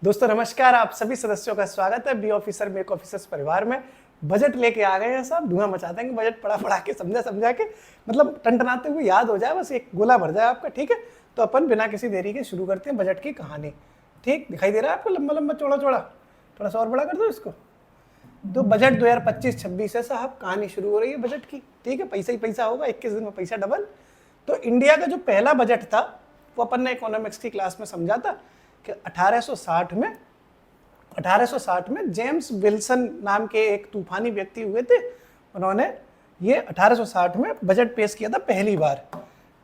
दोस्तों नमस्कार, आप सभी सदस्यों का स्वागत है बी ऑफिसर मेक ऑफिसर्स परिवार में। बजट लेके आ गए हैं सब, धुआं मचा देंगे बजट पढ़ा के समझा के, मतलब टनटनाते हुए याद हो जाए, बस एक गोला भर जाए आपका। ठीक है, तो अपन बिना किसी देरी के शुरू करते हैं बजट की कहानी। ठीक दिखाई दे रहा है आपको, लंबा लंबा चौड़ा चौड़ा, थोड़ा सा और बड़ा कर दो इसको। तो बजट 2025-26 है साहब, कहानी शुरू हो रही है बजट की। ठीक है, पैसा ही पैसा होगा, 21 दिन में पैसा डबल। तो इंडिया का जो पहला बजट था वो अपन ने इकोनॉमिक्स की क्लास में समझा था कि 1860 में जेम्स विल्सन नाम के एक तूफानी व्यक्ति हुए थे। उन्होंने ये 1860 में बजट पेश किया था पहली बार।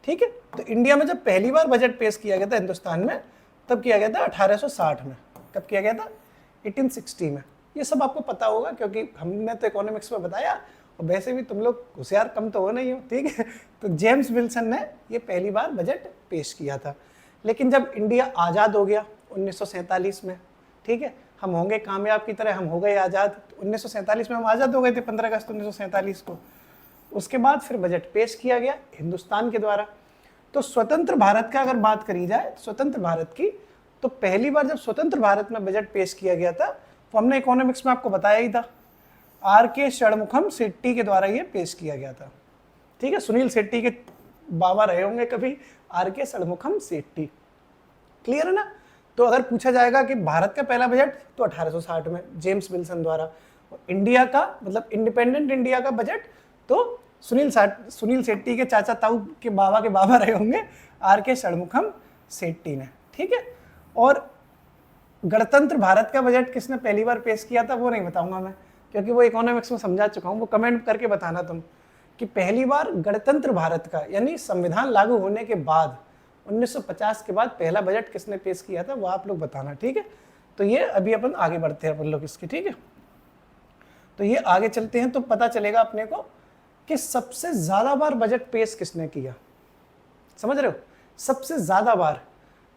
ठीक है, तो इंडिया में जब पहली बार बजट पेश किया गया था हिंदुस्तान में, तब किया गया था 1860 में। कब किया गया था? 1860 में। ये सब आपको पता होगा क्योंकि हमने तो इकोनॉमिक्स में बताया, और वैसे भी तुम लोग होशियार कम तो हो नहीं हो। ठीक है, तो जेम्स विल्सन ने ये पहली बार बजट पेश किया था। लेकिन जब इंडिया आज़ाद हो गया 1947 में, ठीक है, हम होंगे कामयाब की तरह, हम हो गए आज़ाद। 1947 में हम आज़ाद हो गए थे, 15 अगस्त 1947 को। उसके बाद फिर बजट पेश किया गया हिंदुस्तान के द्वारा। तो स्वतंत्र भारत का अगर बात करी जाए, स्वतंत्र भारत की, तो पहली बार जब स्वतंत्र भारत में बजट पेश किया गया था, तो हमने इकोनॉमिक्स में आपको बताया ही था, आर.के. षणमुखम शेट्टी के द्वारा ये पेश किया गया था। ठीक है, सुनील शेट्टी के बाबा रहे होंगे कभी, आर.के. षणमुखम शेट्टी। क्लियर है ना? तो अगर पूछा जाएगा कि भारत का पहला बजट, तो 1860 में जेम्स विल्सन द्वारा। इंडिया का मतलब इंडिपेंडेंट इंडिया का बजट, तो सुनील शेट्टी के चाचा ताऊ के बाबा रहे होंगे, आर.के. षणमुखम शेट्टी ने। ठीक है, और गणतंत्र भारत का बजट किसने पहली बार पेश किया था वो नहीं बताऊंगा मैं, क्योंकि वो इकोनॉमिक्स में समझा चुका हूँ। वो कमेंट करके बताना तुम कि पहली बार गणतंत्र भारत का यानी संविधान लागू होने के बाद 1950 के बाद पहला बजट किसने पेश किया था, वो आप लोग बताना। ठीक है, तो ये अभी अपन आगे बढ़ते हैं अपन लोग इसकी। ठीक है, तो ये आगे चलते हैं तो पता चलेगा अपने को कि सबसे ज्यादा बार बजट पेश किसने किया। समझ रहे हो? सबसे ज्यादा बार,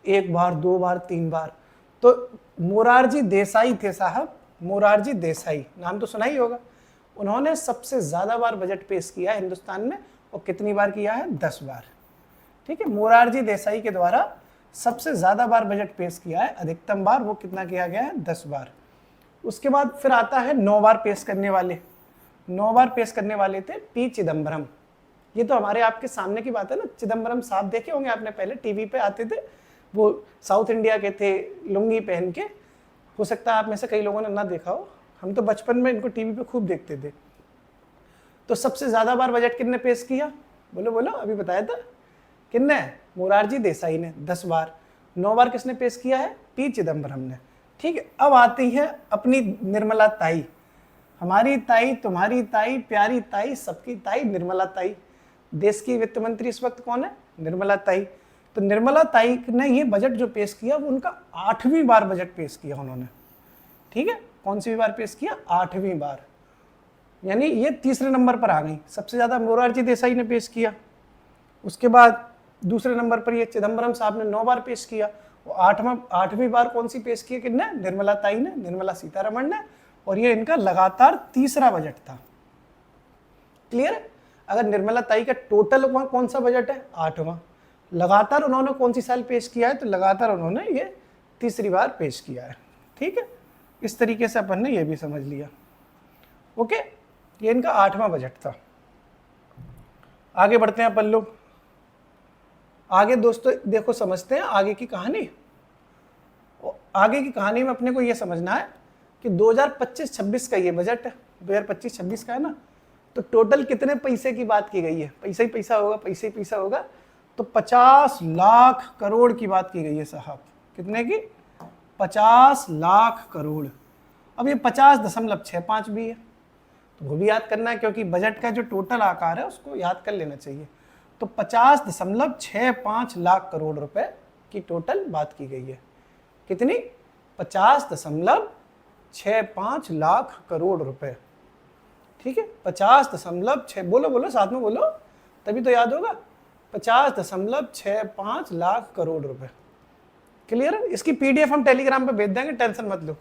एक बार, दो बार, तीन बार, तो मोरारजी देसाई थे साहब। मोरारजी देसाई नाम तो सुना ही होगा। उन्होंने सबसे ज्यादा बार बजट पेश किया है हिंदुस्तान में, और कितनी बार किया है? 10 बार। ठीक है, मोरारजी देसाई के द्वारा सबसे ज्यादा बार बजट पेश किया है, अधिकतम बार वो कितना किया गया है? 10 बार। उसके बाद फिर आता है 9 बार पेश करने वाले। 9 बार पेश करने वाले थे पी चिदम्बरम। ये तो हमारे आपके सामने की बात है ना, चिदम्बरम साहब देखे होंगे आपने, पहले टीवी पे आते थे, वो साउथ इंडिया के थे, लुंगी पहन के। हो सकता है आप में से कई लोगों ने ना देखा हो, हम तो बचपन में इनको टीवी पे खूब देखते थे। तो सबसे ज्यादा बार बजट किसने पेश किया? बोलो बोलो, अभी बताया था किसने? मोरारजी देसाई ने 10 बार। 9 बार किसने पेश किया है? पी चिदम्बरम ने। ठीक है, अब आती है अपनी निर्मला ताई, हमारी ताई, तुम्हारी ताई, प्यारी ताई, सबकी ताई, निर्मला ताई। देश की वित्त मंत्री इस वक्त कौन है? निर्मला ताई। तो निर्मला ताई ने ये बजट जो पेश किया वो उनका 8वीं बार बजट पेश किया उन्होंने। ठीक है, कौन सी बार पेश किया? 8वीं बार, यानी ये तीसरे नंबर पर आ गई। सबसे ज्यादा मोरारजी देसाई ने पेश किया, उसके बाद दूसरे नंबर पर ये चिदम्बरम साहब ने 9 बार पेश किया, और 8वीं बार कौन सी पेश की? किसने? निर्मला ताई ने, निर्मला सीतारमण ने। और ये इनका लगातार तीसरा बजट था। क्लियर है? अगर निर्मला ताई का टोटल कौन सा बजट है? 8वां। लगातार उन्होंने कौन सी साल पेश किया है? तो लगातार उन्होंने ये तीसरी बार पेश किया है। ठीक है, इस तरीके से अपन ने ये भी समझ लिया। ओके, ये इनका 8वां बजट था। आगे बढ़ते हैं अपन लोग। आगे दोस्तों देखो, समझते हैं आगे की कहानी। आगे की कहानी में अपने को ये समझना है कि 2025-26 का ये बजट है, 2025-26 का है ना, तो टोटल कितने पैसे की बात की गई है? पैसा ही पैसा होगा, पैसे ही पैसा होगा। तो 50 लाख करोड़ की बात की गई है साहब। कितने की? 50 लाख करोड़। अब ये 50.65 भी है, तो वो भी याद करना है, क्योंकि बजट का जो टोटल आकार है उसको याद कर लेना चाहिए। तो 50.65 लाख करोड़ रुपए की टोटल बात की गई है। कितनी? 50.65 लाख करोड़ रुपए। ठीक है, 50.6, बोलो बोलो साथ में बोलो, तभी तो याद होगा। 50.65 लाख करोड़ रुपए। क्लियर है? इसकी पीडीएफ हम टेलीग्राम पे भेज देंगे, टेंशन मत लो।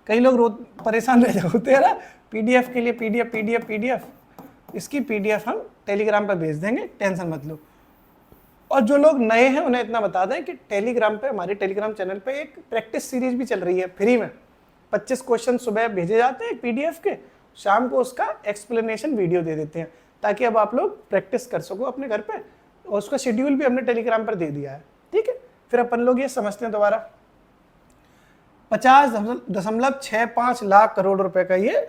कई लोग परेशान रह जाते हैं ना पीडीएफ के लिए, पीडीएफ। इसकी पीडीएफ हम टेलीग्राम पे भेज देंगे, टेंशन मत लो। और जो लोग नए हैं उन्हें इतना बता दें कि टेलीग्राम पे, हमारे टेलीग्राम चैनल पे एक प्रैक्टिस सीरीज भी चल रही है फ्री में। 25 क्वेश्चन सुबह भेजे जाते हैं पीडीएफ के, शाम को उसका एक्सप्लेनेशन वीडियो दे देते हैं, ताकि अब आप लोग प्रैक्टिस कर सको अपने घर पे। और उसका शेड्यूल भी हमने टेलीग्राम पर दे दिया है, ठीक है। फिर अपन लोग ये समझते हैं दोबारा, 50.65 लाख करोड़ रुपए का ये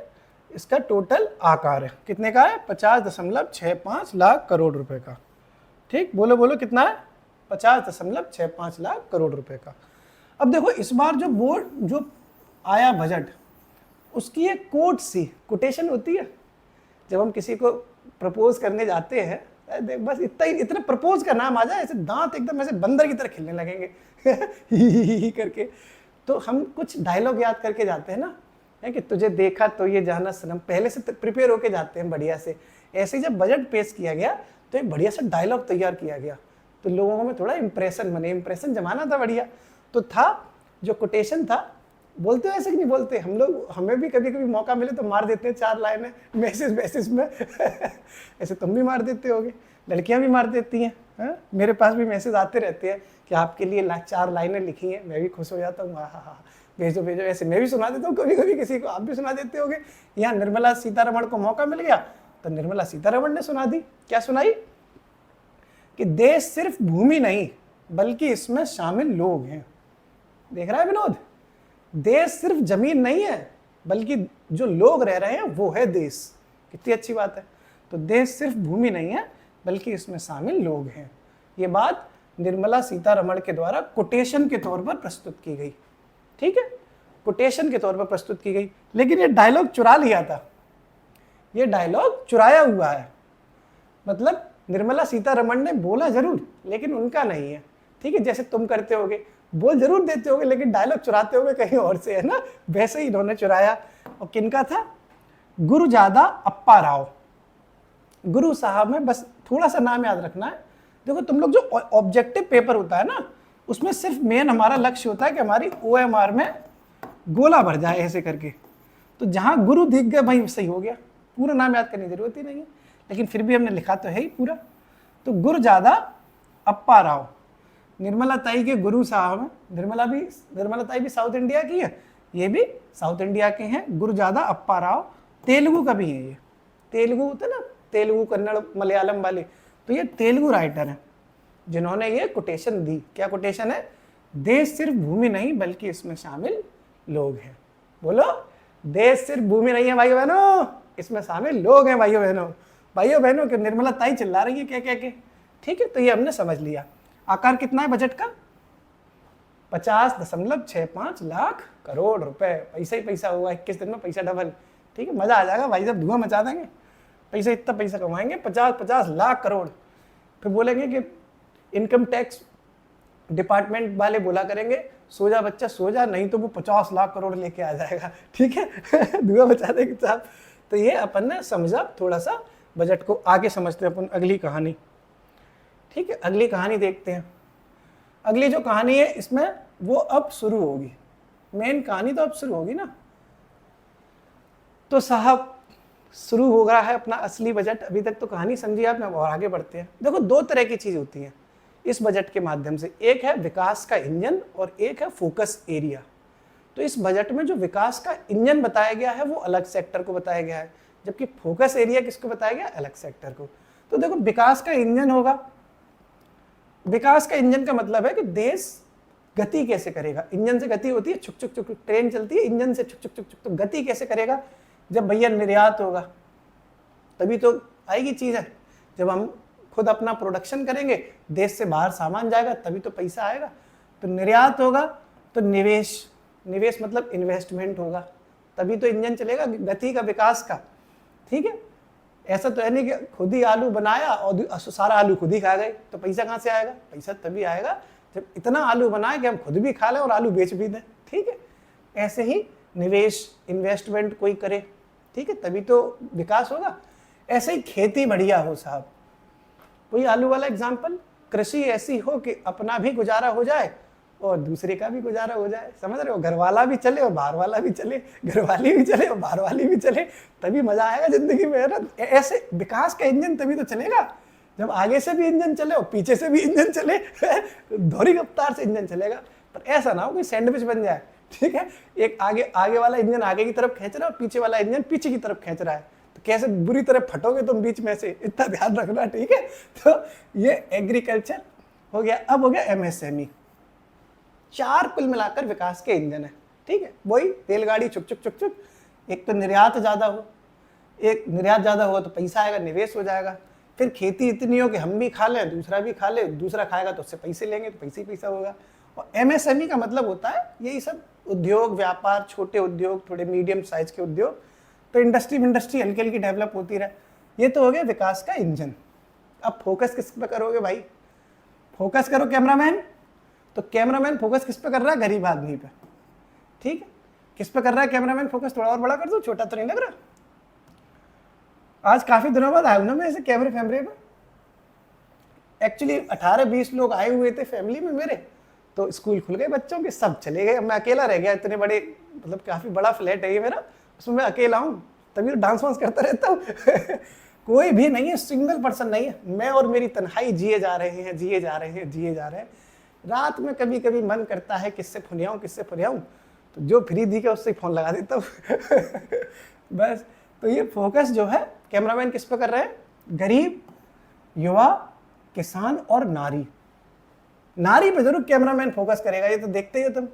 इसका टोटल आकार है। कितने का है? 50.65 लाख करोड़ रुपए का। ठीक, बोलो बोलो कितना है? 50.65 लाख करोड़ रुपए का। अब देखो इस बार जो बोर्ड जो आया बजट, उसकी एक कोट सी कोटेशन होती है। जब हम किसी को प्रपोज करने जाते हैं, बस इतना प्रपोज का नाम आ जाए, ऐसे दांत एकदम ऐसे बंदर की तरह खिलने लगेंगे ही करके, तो हम कुछ डायलॉग याद करके जाते हैं ना, है कि तुझे देखा तो ये जाना सनम, पहले से प्रिपेयर होके जाते हैं बढ़िया से। ऐसे ही जब बजट पेश किया गया तो एक बढ़िया सा डायलॉग तैयार किया गया, तो लोगों में थोड़ा इंप्रेशन बने, इंप्रेशन जमाना था बढ़िया। तो था जो कोटेशन था, बोलते हो ऐसे कि नहीं बोलते हम लोग, हमें भी कभी कभी मौका मिले तो मार देते हैं 4 लाइनें मैसेज में ऐसे तुम भी मार देते होगे, लड़कियां भी मार देती हैं, हाँ? मेरे पास भी मैसेज आते रहते हैं कि आपके लिए 4 लाइनें लिखी हैं, मैं भी खुश हो जाता हूँ, हाँ भेजो भेजो। ऐसे मैं भी सुना देता हूँ कभी कभी किसी को, आप भी सुना देते होगे। यहाँ निर्मला सीतारमण को मौका मिल गया तो निर्मला सीतारमण ने सुना दी। क्या सुनाई? कि देश सिर्फ भूमि नहीं बल्कि इसमें शामिल लोग हैं। देख रहा है विनोद? देश सिर्फ जमीन नहीं है बल्कि जो लोग रह रहे हैं वो है देश। कितनी अच्छी बात है। तो देश सिर्फ भूमि नहीं है बल्कि इसमें शामिल लोग हैं। ये बात निर्मला सीतारमण के द्वारा कोटेशन के तौर पर प्रस्तुत की गई, ठीक है, कोटेशन के तौर पर प्रस्तुत की गई। लेकिन ये डायलॉग चुरा लिया था, ये डायलॉग चुराया हुआ है। मतलब निर्मला सीतारमण ने बोला जरूर लेकिन उनका नहीं है, ठीक है। जैसे तुम करते होगे, बोल जरूर देते होगे लेकिन डायलॉग चुराते होगे कहीं और से, है ना, वैसे ही इन्होंने चुराया। और किनका था? गुरुजादा अप्पा राव। गुरु साहब में बस थोड़ा सा नाम याद रखना है। देखो तुम लोग जो ऑब्जेक्टिव पेपर होता है ना, उसमें सिर्फ मेन हमारा लक्ष्य होता है कि हमारी OMR में गोला भर जाए ऐसे करके। तो जहां गुरु दिख गए भाई सही हो गया, पूरा नाम याद करने की जरूरत ही नहीं है, लेकिन फिर भी हमने लिखा तो है ही पूरा। तो गुरुजादा अप्पा राव निर्मला ताई के गुरु साहब हैं। निर्मला ताई भी साउथ इंडिया की है, ये भी साउथ इंडिया के हैं। गुरुजादा अप्पा राव तेलुगु का भी है, ये तेलुगु होता है ना, तेलुगु कन्नड़ मलयालम वाले, तो ये तेलुगु राइटर हैं जिन्होंने ये कोटेशन दी। क्या कोटेशन है? देश सिर्फ भूमि नहीं बल्कि इसमें शामिल लोग हैं। बोलो, देश सिर्फ भूमि नहीं है भाइयों बहनों, इसमें शामिल लोग हैं भाइयों बहनों। भाइयों बहनों कि निर्मला ताई चिल्ला रही है क्या क्या के, ठीक है। तो ये हमने समझ लिया। आकार कितना है बजट का? 50.65 लाख करोड़ रुपए। पैसा ही पैसा हुआ, 21 दिन में पैसा डबल, ठीक है। मजा आ जाएगा भाई, जब धुआं मचा देंगे, पैसा इतना पैसा कमाएंगे, 50 लाख करोड़। फिर बोलेंगे कि इनकम टैक्स डिपार्टमेंट वाले बोला करेंगे सो जा बच्चा सो जा, नहीं तो वो 50 लाख करोड़ लेके आ जाएगा, ठीक है धुआं मचा देंगे साहब। तो ये अपन ने समझा थोड़ा सा बजट को। आगे समझते हैं अपन अगली कहानी, ठीक है। अगली कहानी देखते हैं। अगली जो कहानी है इसमें वो अब शुरू होगी, मेन कहानी तो अब शुरू होगी ना। तो साहब शुरू हो रहा है अपना असली बजट। अभी तक तो कहानी समझी आपने, और आगे बढ़ते हैं। देखो 2 तरह की चीज होती हैं इस बजट के माध्यम से, एक है विकास का इंजन और एक है फोकस एरिया। तो इस बजट में जो विकास का इंजन बताया गया है वो अलग सेक्टर को बताया गया है, जबकि फोकस एरिया किसको बताया गया? अलग सेक्टर को। तो देखो विकास का इंजन होगा, विकास का इंजन का मतलब है कि देश गति कैसे करेगा। इंजन से गति होती है, छुक छुक छुक, ट्रेन चलती है इंजन से छुक छुक छुक छुक। तो गति कैसे करेगा? जब भैया निर्यात होगा तभी तो आएगी चीज़ें। जब हम खुद अपना प्रोडक्शन करेंगे, देश से बाहर सामान जाएगा, तभी तो पैसा आएगा। तो निर्यात होगा तो निवेश, निवेश मतलब इन्वेस्टमेंट होगा, तभी तो इंजन चलेगा गति का, विकास का, ठीक है। ऐसा तो है नहीं कि खुद ही आलू बनाया और सारा आलू खुद ही खा गए, तो पैसा कहाँ से आएगा? पैसा तभी आएगा जब इतना आलू बनाए कि हम खुद भी खा लें और आलू बेच भी दें, ठीक है। ऐसे ही निवेश, इन्वेस्टमेंट कोई करे, ठीक है, तभी तो विकास होगा। ऐसे ही खेती बढ़िया हो साहब, वही आलू वाला एग्जाम्पल। कृषि ऐसी हो कि अपना भी गुजारा हो जाए और दूसरे का भी गुजारा हो जाए, समझ रहे हो? घर वाला भी चले और बाहर वाला भी चले, घर वाली भी चले और बाहर वाली भी चले, तभी मजा आएगा जिंदगी में, है ना। ऐसे विकास का इंजन तभी तो चलेगा जब आगे से भी इंजन चले और पीछे से भी इंजन चले दोहरी रफ्तार से इंजन चलेगा। पर ऐसा ना हो कि सैंडविच बन जाए, ठीक है, एक आगे वाला इंजन आगे की तरफ खींच रहा है और पीछे वाला इंजन पीछे की तरफ खींच रहा है, तो कैसे बुरी तरह फटोगे तुम बीच में से, इतना ध्यान रखना, ठीक है। तो ये एग्रीकल्चर हो गया। अब हो गया एमएसएमई। 4 कुल मिलाकर विकास के इंजन है, ठीक है। वही रेलगाड़ी चुक चुक चुक चुक, एक तो निर्यात ज़्यादा हो, एक निर्यात ज़्यादा हो तो पैसा आएगा, निवेश हो जाएगा। फिर खेती इतनी हो कि हम भी खा लें, दूसरा भी खा ले, दूसरा खाएगा तो उससे पैसे लेंगे तो पैसे ही पैसा होगा। और एमएसएमई का मतलब होता है यही सब उद्योग व्यापार, छोटे उद्योग, थोड़े मीडियम साइज के उद्योग, तो इंडस्ट्री हल्की हल्की डेवलप होती रहे। ये तो हो गया विकास का इंजन। अब फोकस किस पे करोगे भाई? फोकस करो कैमरामैन। तो कैमरामैन फोकस किस पे कर रहा है? गरीब आदमी पे, ठीक है। किस पे कर रहा है कैमरामैन फोकस? थोड़ा और बड़ा कर दो, छोटा तो नहीं लग रहा। आज काफी दिनों बाद आया हूं ना मैं ऐसे कैमरे पे। एक्चुअली 18-20 लोग आए हुए थे फैमिली में मेरे, तो स्कूल खुल गए बच्चों के, सब चले गए, मैं अकेला रह गया। इतने बड़े, मतलब काफी बड़ा फ्लैट है ये मेरा, उसमें मैं अकेला हूँ, तभी तो डांस वांस करता रहता हूँ कोई भी नहीं है, सिंगल पर्सन नहीं है, मैं और मेरी तन्हाई जिए जा रहे हैं। रात में कभी कभी मन करता है किससे फुनियाऊं, तो जो फ्री दिखे उससे फोन लगा देता हूँ बस। तो ये फोकस जो है कैमरामैन किस पे कर रहे हैं? गरीब, युवा, किसान और नारी पे जरूर कैमरामैन फोकस करेगा, ये तो देखते ही हो तुम।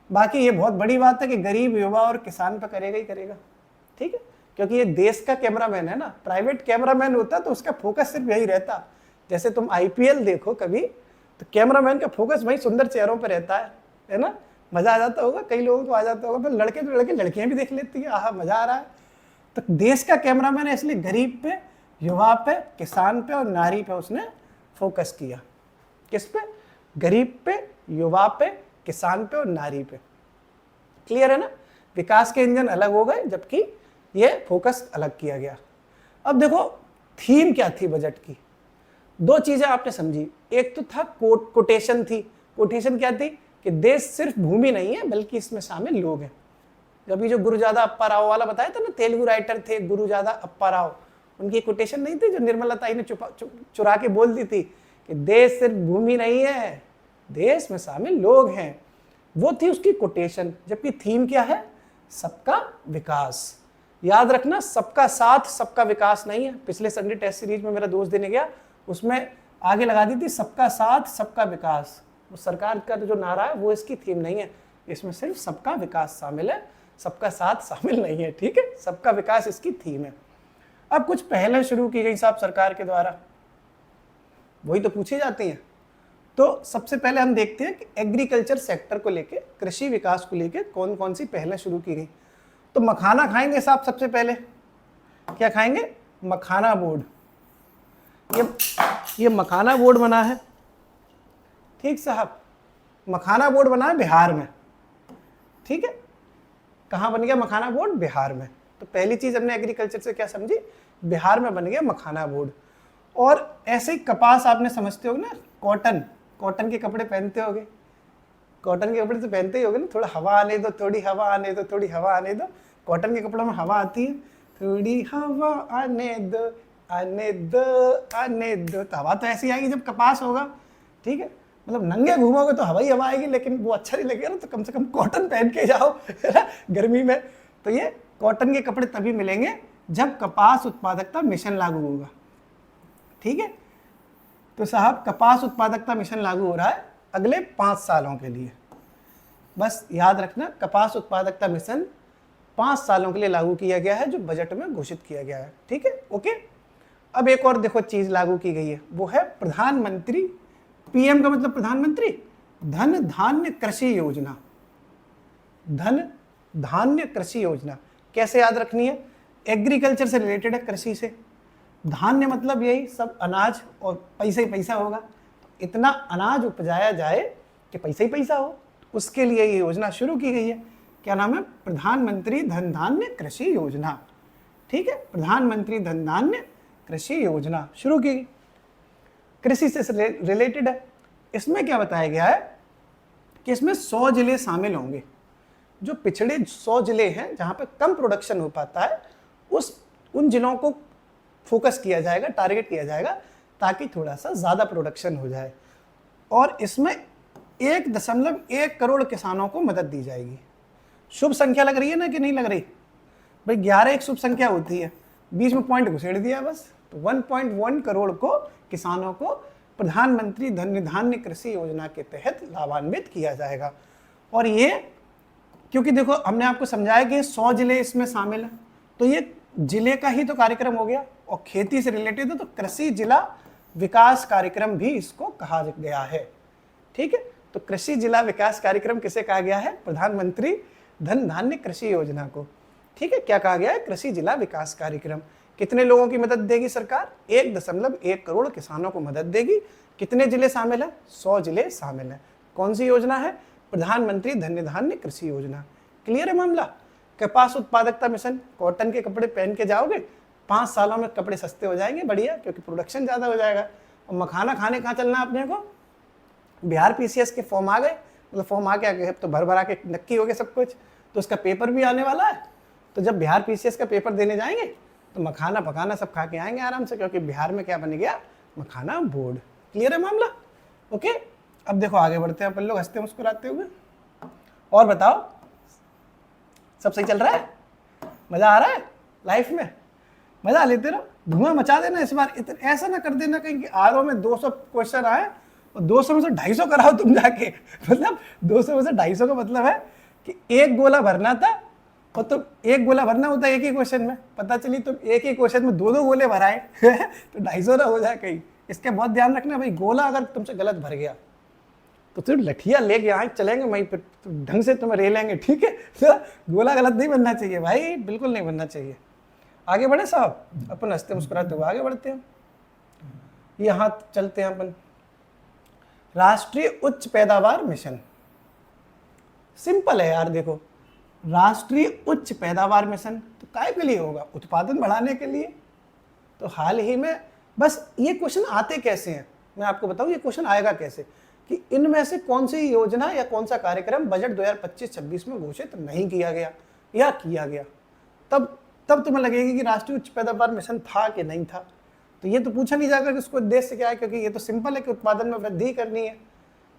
बाकी ये बहुत बड़ी बात है कि गरीब, युवा और किसान पे करेगा ही करेगा, ठीक है, क्योंकि ये देश का कैमरामैन है ना। प्राइवेट कैमरामैन होता तो उसका फोकस सिर्फ यही रहता। जैसे तुम आईपीएल देखो कभी, तो कैमरामैन का फोकस वही सुंदर चेहरों पे रहता है ना, मजा आ जाता होगा, कई लोगों को आ जाता होगा। फिर लड़कियां भी देख लेती है, आहा मजा आ रहा है। तो देश का कैमरामैन है, इसलिए गरीब पे, युवा पे, किसान पे और नारी पे उसने फोकस किया। किस पे? गरीब पे, युवा पे, किसान पे और नारी पे। क्लियर है ना? विकास के इंजन अलग हो गए, जबकि ये फोकस अलग किया गया। अब देखो थीम क्या थी बजट की। 2 चीजें आपने समझी। एक तो था कोटेशन थी। कोटेशन क्या थी? कि देश सिर्फ भूमि नहीं है बल्कि इसमें शामिल लोग हैं। अभी जो गुरुजादा अप्पा राव वाला बताया था ना, तेलुगु राइटर थे गुरुजादा अप्पा राव, उनकी कोटेशन नहीं थी जो निर्मला ताई ने चुरा के बोल दी थी कि देश सिर्फ भूमि नहीं है, देश में शामिल लोग हैं, वो थी उसकी कोटेशन। जबकि थीम क्या है? सबका विकास। याद रखना, सबका साथ सबका विकास नहीं है। पिछले संडे टेस्ट सीरीज में मेरा दोस्त देने गया, उसमें आगे लगा दी थी सबका साथ सबका विकास। वो सरकार का जो नारा है वो इसकी थीम नहीं है, इसमें सिर्फ सबका विकास शामिल है, सबका साथ शामिल नहीं है, ठीक है। सबका विकास इसकी थीम है। अब कुछ पहले शुरू की गई साहब सरकार के द्वारा, वही तो पूछी जाती हैं। तो सबसे पहले हम देखते हैं कि एग्रीकल्चर सेक्टर को लेके, कृषि विकास को लेके कौन कौन सी पहलें शुरू की गई। तो मखाना खाएंगे साहब सबसे पहले। क्या खाएंगे? मखाना बोर्ड। ये मखाना बोर्ड बना है, ठीक साहब, मखाना बोर्ड बना है बिहार में, ठीक है। कहाँ बन गया मखाना बोर्ड? बिहार में। तो पहली चीज हमने एग्रीकल्चर से क्या समझी? बिहार में बन गया मखाना बोर्ड। और ऐसे ही कपास आपने समझते होगे ना, कॉटन के कपड़े पहनते होगे, कॉटन के कपड़े तो पहनते ही होगे ना। थोड़ा हवा आने दो, थोड़ी हवा आने दो, थोड़ी हवा आने दो। कॉटन के कपड़ों में हवा आती है, थोड़ी हवा आने दो आने दो आने दो। तो हवा तो ऐसी आएगी जब कपास होगा, ठीक है। मतलब नंगे घूमोगे तो हवा ही हवा आएगी, लेकिन वो अच्छा नहीं लगेगा ना। तो कम से कम कॉटन पहन के जाओ गर्मी में। तो ये कॉटन के कपड़े तभी मिलेंगे जब कपास उत्पादकता मिशन लागू होगा, ठीक है। तो साहब कपास उत्पादकता मिशन लागू हो रहा है अगले 5 सालों के लिए। बस याद रखना, कपास उत्पादकता मिशन 5 सालों के लिए लागू किया गया है, जो बजट में घोषित किया गया है, ठीक है, ओके। अब एक और देखो चीज लागू की गई है, वो है प्रधानमंत्री, पीएम का मतलब प्रधानमंत्री, धन धान्य कृषि योजना। धन धान्य कृषि योजना कैसे याद रखनी है? एग्रीकल्चर से रिलेटेड है, कृषि से। धान्य मतलब यही सब अनाज, और पैसा ही पैसा होगा, तो इतना अनाज उपजाया जाए कि पैसा ही पैसा हो, उसके लिए ये योजना शुरू की गई है। क्या नाम है? प्रधानमंत्री धन धान्य कृषि योजना, ठीक है। प्रधानमंत्री धन धान्य कृषि योजना शुरू की गई, कृषि से रिलेटेड है। इसमें क्या बताया गया है कि इसमें 100 जिले शामिल होंगे। जो पिछड़े 100 जिले हैं जहां पे कम प्रोडक्शन हो पाता है, उन जिलों को फोकस किया जाएगा, टारगेट किया जाएगा, ताकि थोड़ा सा ज़्यादा प्रोडक्शन हो जाए। और इसमें 1.1 करोड़ किसानों को मदद दी जाएगी। शुभ संख्या लग रही है ना कि नहीं लग रही भाई? 11 एक शुभ संख्या होती है, बीच में पॉइंट घुसेड़ दिया बस। तो 1.1 करोड़ को किसानों को प्रधानमंत्री धन धान्य कृषि योजना के तहत लाभान्वित किया जाएगा। और ये क्योंकि देखो हमने आपको समझाया कि 100 जिले इसमें शामिल हैं, तो ये जिले का ही तो कार्यक्रम हो गया और खेती से रिलेटेड है, तो कृषि जिला विकास कार्यक्रम भी इसको कहा गया है। ठीक है, तो कृषि जिला विकास कार्यक्रम किसे कहा गया है? प्रधानमंत्री धन धान्य कृषि योजना को। ठीक है, क्या कहा गया है? कृषि जिला विकास कार्यक्रम। कितने लोगों की मदद देगी सरकार? 1.1 करोड़ किसानों को मदद देगी। कितने जिले शामिल हैं? 100 जिले शामिल हैं। कौन सी योजना है? प्रधानमंत्री धन धान्य कृषि योजना। क्लियर है मामला? कपास उत्पादकता मिशन, कॉटन के कपड़े पहन के जाओगे, 5 सालों में कपड़े सस्ते हो जाएंगे, बढ़िया, क्योंकि प्रोडक्शन ज़्यादा हो जाएगा। और मखाना खाने कहाँ चलना है अपने को? बिहार पीसीएस के फॉर्म आ गए, मतलब फॉर्म आ गया तो भर भरा के नक्की हो गया सब कुछ, तो उसका पेपर भी आने वाला है। तो जब बिहार पीसीएस का पेपर देने जाएंगे तो मखाना पकाना सब खा के आएंगे आराम से, क्योंकि बिहार में क्या बन गया? मखाना बोर्ड। क्लियर है मामला? ओके, अब देखो आगे बढ़ते हैं अपन लोग हंसते मुस्कुराते हुए। और बताओ, सब सही चल रहा है? मजा आ रहा है लाइफ में? मजा लेते रहो, धुआं मचा देना इस बार। इतना ऐसा ना कर देना कहीं कि आरओ में 200 क्वेश्चन आए और 200 में से 250 कराओ तुम जाके। मतलब 200 में से 250 का मतलब है कि एक गोला भरना था और तुम एक गोला भरना होता है एक ही क्वेश्चन में, पता चली तुम एक ही क्वेश्चन में 2-2 गोले भराए तो 250 ना हो जाए कहीं। इसके बहुत ध्यान रखना भाई, गोला अगर तुमसे गलत भर गया तो तुम लठिया लेके यहाँ चलेंगे वहीं पर, ढंग से तुम्हें रेलेंगे। ठीक है, तो गोला गलत नहीं बनना चाहिए भाई, बिल्कुल नहीं बनना चाहिए। आगे बढ़े साहब, अपन हंसते मुस्कुराते हुए आगे बढ़ते हैं। यहाँ चलते हैं अपन, राष्ट्रीय उच्च पैदावार मिशन। सिंपल है यार, देखो राष्ट्रीय उच्च पैदावार मिशन तो काय के लिए होगा? उत्पादन बढ़ाने के लिए। तो हाल ही में बस ये क्वेश्चन आते कैसे हैं मैं आपको बताऊं, ये क्वेश्चन आएगा कैसे कि इनमें से कौन सी योजना या कौन सा कार्यक्रम बजट 2025-26 में घोषित नहीं किया गया या किया गया, तब तुम्हें लगेगी कि राष्ट्रीय उच्च पैदावार मिशन था कि नहीं था। तो ये तो पूछा नहीं जाएगा कि उसको उद्देश्य क्या है, क्योंकि ये तो सिंपल है कि उत्पादन में वृद्धि करनी है।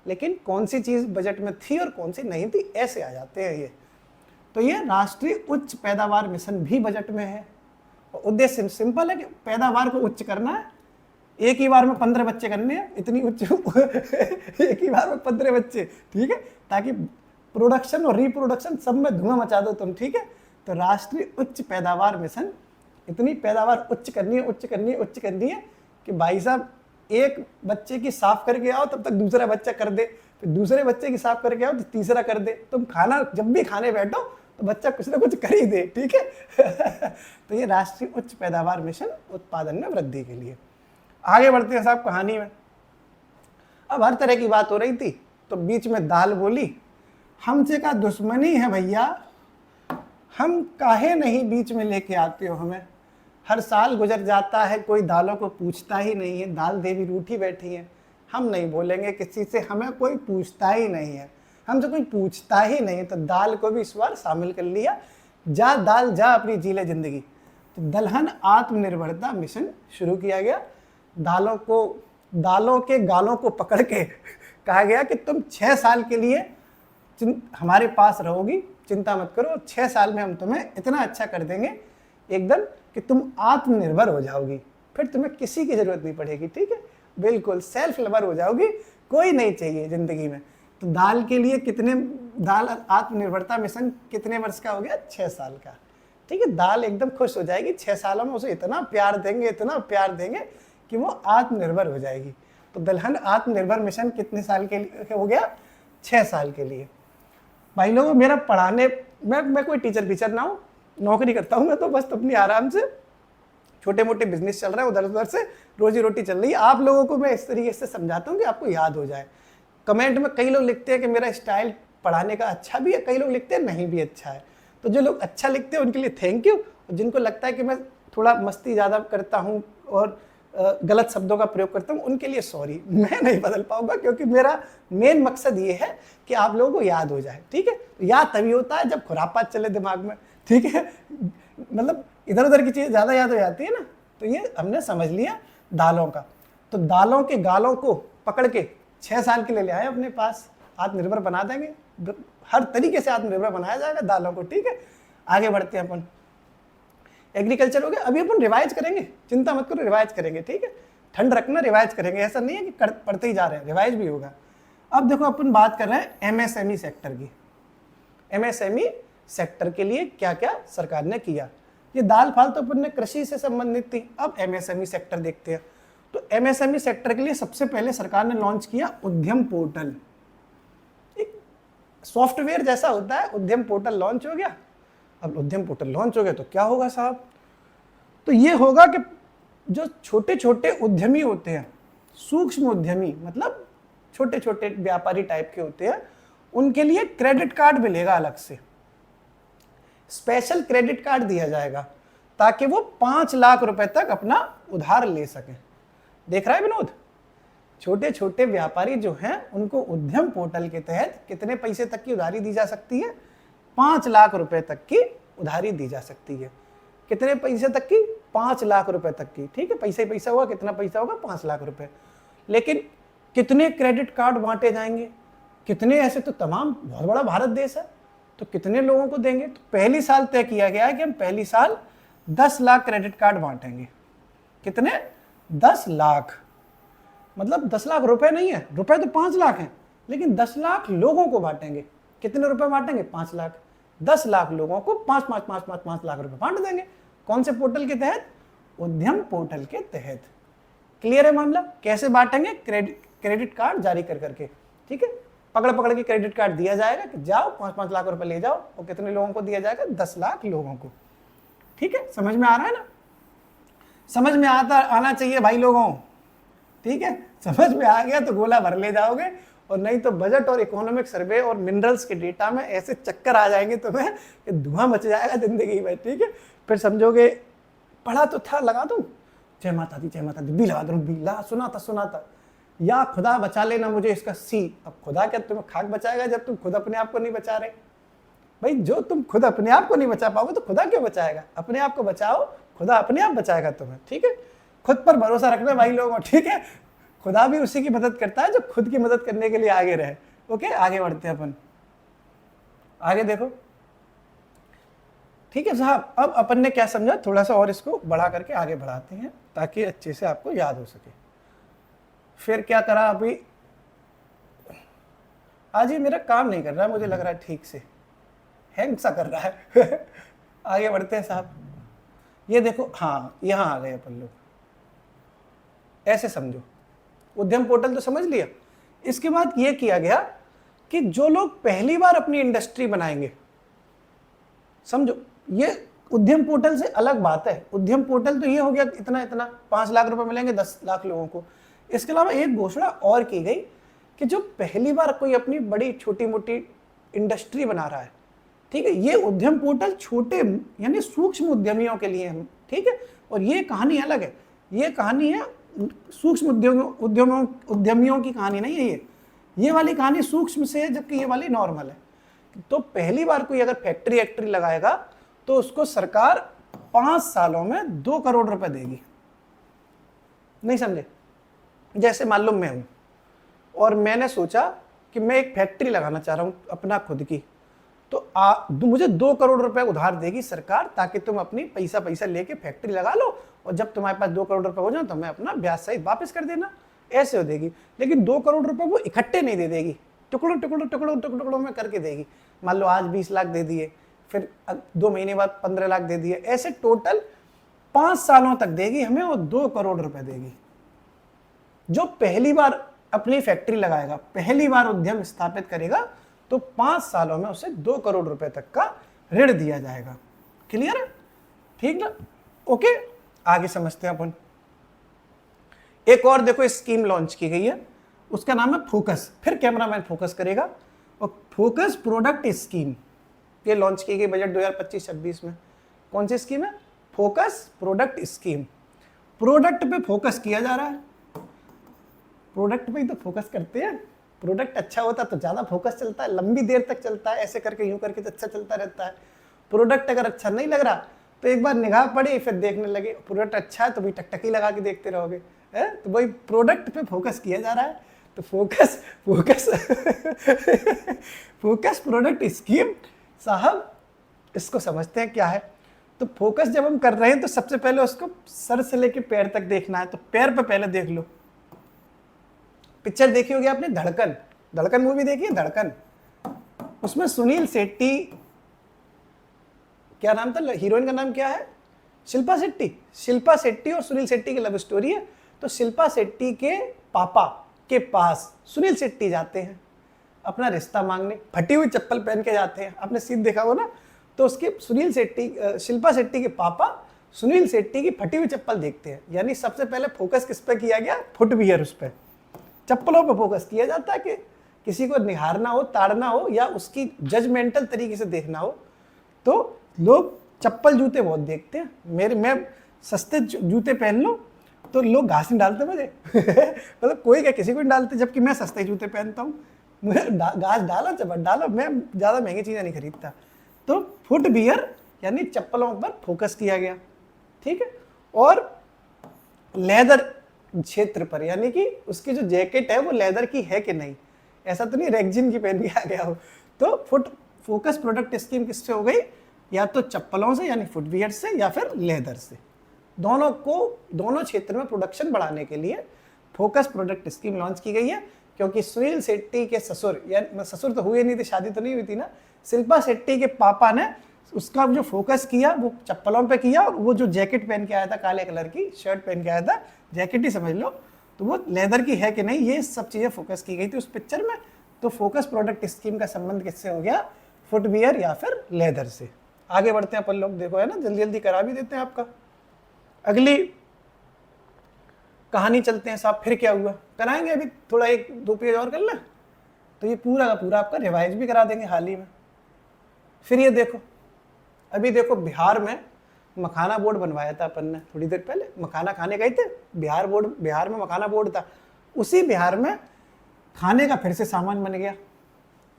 लेकिन कौन सी चीज़ बजट में थी और कौन सी नहीं थी, ऐसे आ जाते हैं ये। तो ये राष्ट्रीय उच्च पैदावार मिशन भी बजट में है और उद्देश्य सिंपल है कि पैदावार को उच्च करना है। एक ही बार में 15 बच्चे करने हैं, इतनी उच्च एक ही बार में 15 बच्चे, ठीक है, ताकि प्रोडक्शन और रिप्रोडक्शन सब में धुआं मचा दो तुम। ठीक है, तो राष्ट्रीय उच्च पैदावार मिशन, इतनी पैदावार उच्च करनी है कि भाई साहब एक बच्चे की साफ करके आओ तब तक दूसरा बच्चा कर दे, फिर दूसरे बच्चे की साफ करके आओ तो तीसरा कर दे। तुम खाना जब भी खाने बैठो तो बच्चा कुछ ना कुछ कर ही दे। ठीक है तो ये राष्ट्रीय उच्च पैदावार मिशन उत्पादन में वृद्धि के लिए। आगे बढ़ते हैं साहब कहानी में। अब हर तरह की बात हो रही थी तो बीच में दाल बोली, हमसे का दुश्मनी है भैया, हम काहे नहीं बीच में लेके आते हो हमें। हर साल गुजर जाता है कोई दालों को पूछता ही नहीं है, दाल देवी रूठी बैठी है। हम नहीं बोलेंगे किसी से, हमें कोई पूछता ही नहीं है, हमसे कोई पूछता ही नहीं है। तो दाल को भी इस बार शामिल कर लिया, जा दाल जा अपनी जी ले जिंदगी। तो दलहन आत्मनिर्भरता मिशन शुरू किया गया। दालों के गालों को पकड़ के कहा गया कि तुम 6 साल के लिए हमारे पास रहोगी, चिंता मत करो, 6 साल में हम तुम्हें इतना अच्छा कर देंगे एकदम कि तुम आत्मनिर्भर हो जाओगी, फिर तुम्हें किसी की जरूरत नहीं पड़ेगी। ठीक है, बिल्कुल सेल्फ लवर हो जाओगी, कोई नहीं चाहिए जिंदगी में। तो दाल के लिए दाल आत्मनिर्भरता मिशन कितने वर्ष का हो गया? 6 साल का। ठीक है, दाल एकदम खुश हो जाएगी, 6 सालों में उसे इतना प्यार देंगे कि वो आत्मनिर्भर हो जाएगी। तो दलहन आत्मनिर्भर मिशन कितने साल के लिए हो गया? 6 साल के लिए। भाई लोगों, मेरा पढ़ाने मैं कोई टीचर ना हूँ, नौकरी करता हूँ मैं तो बस अपनी आराम से छोटे मोटे बिजनेस चल रहे हैं, उधर से रोजी रोटी चल रही है। आप लोगों को मैं इस तरीके से समझाता हूँ कि आपको याद हो जाए। कमेंट में कई लोग लिखते हैं कि मेरा स्टाइल पढ़ाने का अच्छा भी है, कई लोग लिखते हैं नहीं भी अच्छा है। तो जो लोग अच्छा लिखते हैं उनके लिए थैंक यू, और जिनको लगता है कि मैं थोड़ा मस्ती ज़्यादा करता हूँ और गलत शब्दों का प्रयोग करता हूँ, उनके लिए सॉरी। मैं नहीं बदल पाऊंगा, क्योंकि मेरा मेन मकसद ये है कि आप लोगों को याद हो जाए। ठीक है, याद तभी होता है जब खुरापात चले दिमाग में। ठीक है, मतलब इधर उधर की चीज़ ज़्यादा याद हो जाती है ना। तो ये हमने समझ लिया दालों का। तो दालों के गालों को पकड़ के 6 साल के लिए ले आए अपने पास, आत्मनिर्भर बना देंगे, हर तरीके से आत्मनिर्भर बनाया जाएगा दालों को। ठीक है, आगे बढ़ते हैं अपन। एग्रीकल्चर हो गया, अभी अपन रिवाइज करेंगे, चिंता मत करो, रिवाइज करेंगे। ठीक है, ठंड रखना, रिवाइज करेंगे, ऐसा नहीं है कि पढ़ते ही जा रहे हैं, रिवाइज भी होगा। अब देखो अपन बात कर रहे हैं एमएसएमई सेक्टर की। एमएसएमई सेक्टर के लिए क्या क्या सरकार ने किया। ये दाल फाल तो अपन ने कृषि से संबंधित थी, अब एमएसएमई सेक्टर देखते हैं। तो एमएसएमई सेक्टर के लिए सबसे पहले सरकार ने लॉन्च किया उद्यम पोर्टल। एक सॉफ्टवेयर जैसा होता है, उद्यम पोर्टल लॉन्च हो गया। अब उद्यम पोर्टल लॉन्च हो गया तो क्या होगा साहब, तो ये होगा कि जो छोटे छोटे उद्यमी होते हैं, सूक्ष्म उद्यमी मतलब छोटे छोटे व्यापारी टाइप के होते हैं, उनके लिए क्रेडिट कार्ड मिलेगा अलग से, स्पेशल क्रेडिट कार्ड दिया जाएगा ताकि वो 5 लाख रुपए तक अपना उधार ले सकें। देख रहा है विनोद, छोटे छोटे व्यापारी जो हैं उनको उद्यम पोर्टल के तहत कितने पैसे तक की उधारी दी जा सकती है, 5 लाख रुपए तक की उधारी दी जा सकती है। कितने पैसे तक की, 5 लाख रुपए तक की। ठीक है, पैसा ही पैसा होगा, कितना पैसा होगा, 5 लाख रुपए। लेकिन कितने क्रेडिट कार्ड बांटे जाएंगे, कितने, ऐसे तो तमाम, बहुत बड़ा भारत देश है, तो कितने लोगों को देंगे। तो पहली साल तय किया गया है कि हम पहली साल 10 लाख क्रेडिट कार्ड बांटेंगे। कितने, 10 लाख, मतलब 10 लाख रुपए नहीं है, रुपए तो 5 लाख हैं, लेकिन 10 लाख लोगों को बांटेंगे। कितने रुपए बांटेंगे, 5 लाख। 10 लाख लोगों को 5 लाख रुपए बांट देंगे। कौन से पोर्टल के तहत, उद्यम पोर्टल के तहत। क्लियर है मामला, कैसे बांटेंगे, क्रेडिट कार्ड जारी कर करके। ठीक है, पकड़ पकड़ के क्रेडिट कार्ड दिया जाएगा कि जाओ 5 लाख रुपए ले जाओ, और कितने लोगों को दिया जाएगा, 10 लाख लोगों को। ठीक है, समझ में आ रहा है ना, समझ में आना चाहिए भाई लोगों। ठीक है, समझ में आ गया तो गोला भर ले जाओगे, और नहीं तो बजट और इकोनॉमिक सर्वे और मिनरल्स के डेटा में ऐसे चक्कर आ जाएंगे तुम्हें कि धुआं मच जाएगा जिंदगी में। ठीक है, फिर समझोगे पढ़ा तो था, लगा दूं, जय माता दी, जय माता दी, बी लगा दूं, बी ला, सुना था, या खुदा बचा लेना मुझे इसका सी। अब खुदा क्या तुम्हें खाक बचाएगा जब तुम खुद अपने आप को नहीं बचा रहे। भाई जो तुम खुद अपने आप को नहीं बचा पाओगे तो खुदा क्यों बचाएगा, अपने आप को बचाओ, खुदा अपने आप बचाएगा तुम्हें। ठीक है, खुद पर भरोसा रखना भाई लोगों। ठीक है, खुदा भी उसी की मदद करता है जो खुद की मदद करने के लिए आगे रहे। ओके, आगे बढ़ते हैं अपन, आगे देखो। ठीक है साहब, अब अपन ने क्या समझा, थोड़ा सा और इसको बढ़ा करके आगे बढ़ाते हैं ताकि अच्छे से आपको याद हो सके। फिर क्या करा, अभी आज ये मेरा काम नहीं कर रहा है, मुझे लग रहा है ठीक से हैंग सा कर रहा है। आगे बढ़ते हैं साहब, ये देखो, हाँ यहां आ गए अपन लोग, ऐसे समझो। उद्यम पोर्टल तो समझ लिया। इसके बाद ये किया गया कि जो लोग पहली बार अपनी इंडस्ट्री बनाएंगे, समझो ये उद्यम पोर्टल से अलग बात है। उद्यम पोर्टल तो ये हो गया इतना इतना 5 लाख रुपए मिलेंगे 10 लाख लोगों को। इसके अलावा एक घोषणा और की गई कि जो पहली बार कोई अपनी बड़ी छोटी मोटी इंडस्ट्री बना रहा है, ठीक है, ये उद्यम पोर्टल छोटे यानी सूक्ष्म उद्यमियों के लिए है। ठीक है, और ये कहानी अलग है, ये कहानी है सूक्ष्म उद्यमियों की कहानी नहीं है। ये वाली कहानी सूक्ष्म से है, जबकि ये वाली नॉर्मल है। तो पहली बार कोई अगर फैक्ट्री लगाएगा तो उसको सरकार 5 सालों में 2 करोड़ रुपए देगी। नहीं समझे, जैसे मान लो मैं हूं और मैंने सोचा कि मैं एक फैक्ट्री लगाना चाह रहा हूं अपना खुद की, तो मुझे 2 करोड़ रुपए उधार देगी सरकार, ताकि तुम अपनी पैसा लेके फैक्ट्री लगा लो, और जब तुम्हारे पास 2 करोड़ रुपए हो जाए तो मैं अपना ब्याज सहित वापस कर देना, ऐसे हो देगी। लेकिन 2 करोड़ रुपए वो इकट्ठे नहीं दे देगी, टुकड़ों में करके देगी। मान लो आज 20 लाख दे दिए, फिर 2 महीने बाद 15 लाख दे दिए, ऐसे टोटल 5 सालों तक देगी हमें, और 2 करोड़ रुपए देगी। जो पहली बार अपनी फैक्ट्री लगाएगा, पहली बार उद्यम स्थापित करेगा, तो 5 सालों में उसे 2 करोड़ रुपए तक का ऋण दिया जाएगा। क्लियर है, ठीक ना, ओके। आगे समझते हैं अपन। एक और देखो स्कीम लॉन्च की गई है, उसका नाम है फोकस। फिर कैमरामैन फोकस करेगा, और फोकस प्रोडक्ट स्कीम ये लॉन्च की गई बजट 2025-26 में। कौन सी स्कीम है, फोकस प्रोडक्ट स्कीम। प्रोडक्ट पे फोकस किया जा रहा है, प्रोडक्ट पे ही तो फोकस करते हैं। प्रोडक्ट अच्छा होता तो ज्यादा फोकस चलता है, लंबी देर तक चलता है, ऐसे करके यूं करके तो अच्छा चलता रहता है। प्रोडक्ट अगर अच्छा नहीं लग रहा तो एक बार निगाह पड़ी, फिर देखने लगे, प्रोडक्ट अच्छा है तो भी टकटकी लगा के देखते रहोगे, है, तो वही प्रोडक्ट पे फोकस किया जा रहा है। तो focus focus focus product scheme साहब, इसको समझते हैं क्या है। तो फोकस जब हम कर रहे हैं तो सबसे पहले उसको सर से लेके पैर तक देखना है। तो पैर पे पहले देख लो। पिक्चर देखी होगी आपने धड़कन, धड़कन मूवी देखी है धड़कन, उसमें सुनील शेट्टी, क्या नाम था हीरोइन का नाम क्या है, शिल्पा शेट्टी। शिल्पा शेट्टी और सुनील शेट्टी की लव स्टोरी है। तो शिल्पा शेट्टी के पापा के पास सुनील शेट्टी जाते हैं अपना रिश्ता मांगने, फटी हुई चप्पल पहन के जाते हैं, आपने सीन देखा हो ना। तो उसके सुनील शेट्टी, शिल्पा शेट्टी के पापा सुनील शेट्टी की फटी हुई चप्पल देखते हैं। यानी सबसे पहले फोकस किस पे किया गया, फुटवियर, उस पर चप्पलों पे फोकस किया जाता है कि किसी को निहारना हो, ताड़ना हो या उसकी जजमेंटल तरीके से देखना हो तो लोग चप्पल जूते बहुत देखते हैं। मैं सस्ते जूते पहन लूँ तो लोग घास नहीं डालते मुझे मतलब कोई क्या किसी को नहीं डालते, जबकि मैं सस्ते जूते पहनता हूँ। मुझे घास डालो चप्पल डालो, मैं ज़्यादा महंगी चीज़ें नहीं खरीदता। तो फुटवियर यानी चप्पलों पर फोकस किया गया, ठीक है। और लेदर क्षेत्र पर, यानी कि उसकी जो जैकेट है वो लेदर की है कि नहीं, ऐसा तो नहीं रेक्जिन की पहन के आ गया हो। तो फोकस प्रोडक्ट स्कीम किससे हो गई, या तो चप्पलों से यानी फुटवियर से या फिर लेदर से। दोनों क्षेत्र में प्रोडक्शन बढ़ाने के लिए फोकस प्रोडक्ट स्कीम लॉन्च की गई है। क्योंकि सुनील शेट्टी के ससुर, या ससुर तो हुए नहीं थे, शादी तो नहीं हुई थी ना, शिल्पा शेट्टी के पापा ने उसका जो फोकस किया वो चप्पलों पे किया, और वो जो जैकेट पहन के आया था, काले कलर की शर्ट पहन के आया था, जैकेट ही समझ लो, तो वो लेदर की है कि नहीं, ये सब चीज़ें फोकस की गई थी उस पिक्चर में। तो फोकस प्रोडक्ट स्कीम का संबंध किससे हो गया, फुटवियर या फिर लेदर से। आगे बढ़ते हैं अपन लोग, देखो है ना, जल्दी जल्दी करा भी देते हैं आपका। अगली कहानी चलते हैं साहब, फिर क्या हुआ कराएंगे, अभी थोड़ा 1-2 पेज और कर लें तो ये पूरा का पूरा आपका रिवाइज भी करा देंगे हाल ही में। फिर ये देखो, अभी देखो बिहार में मखाना बोर्ड बनवाया था अपन ने थोड़ी देर पहले, मखाना खाने गए थे बिहार में मखाना बोर्ड था। उसी बिहार में खाने का फिर से सामान बन गया।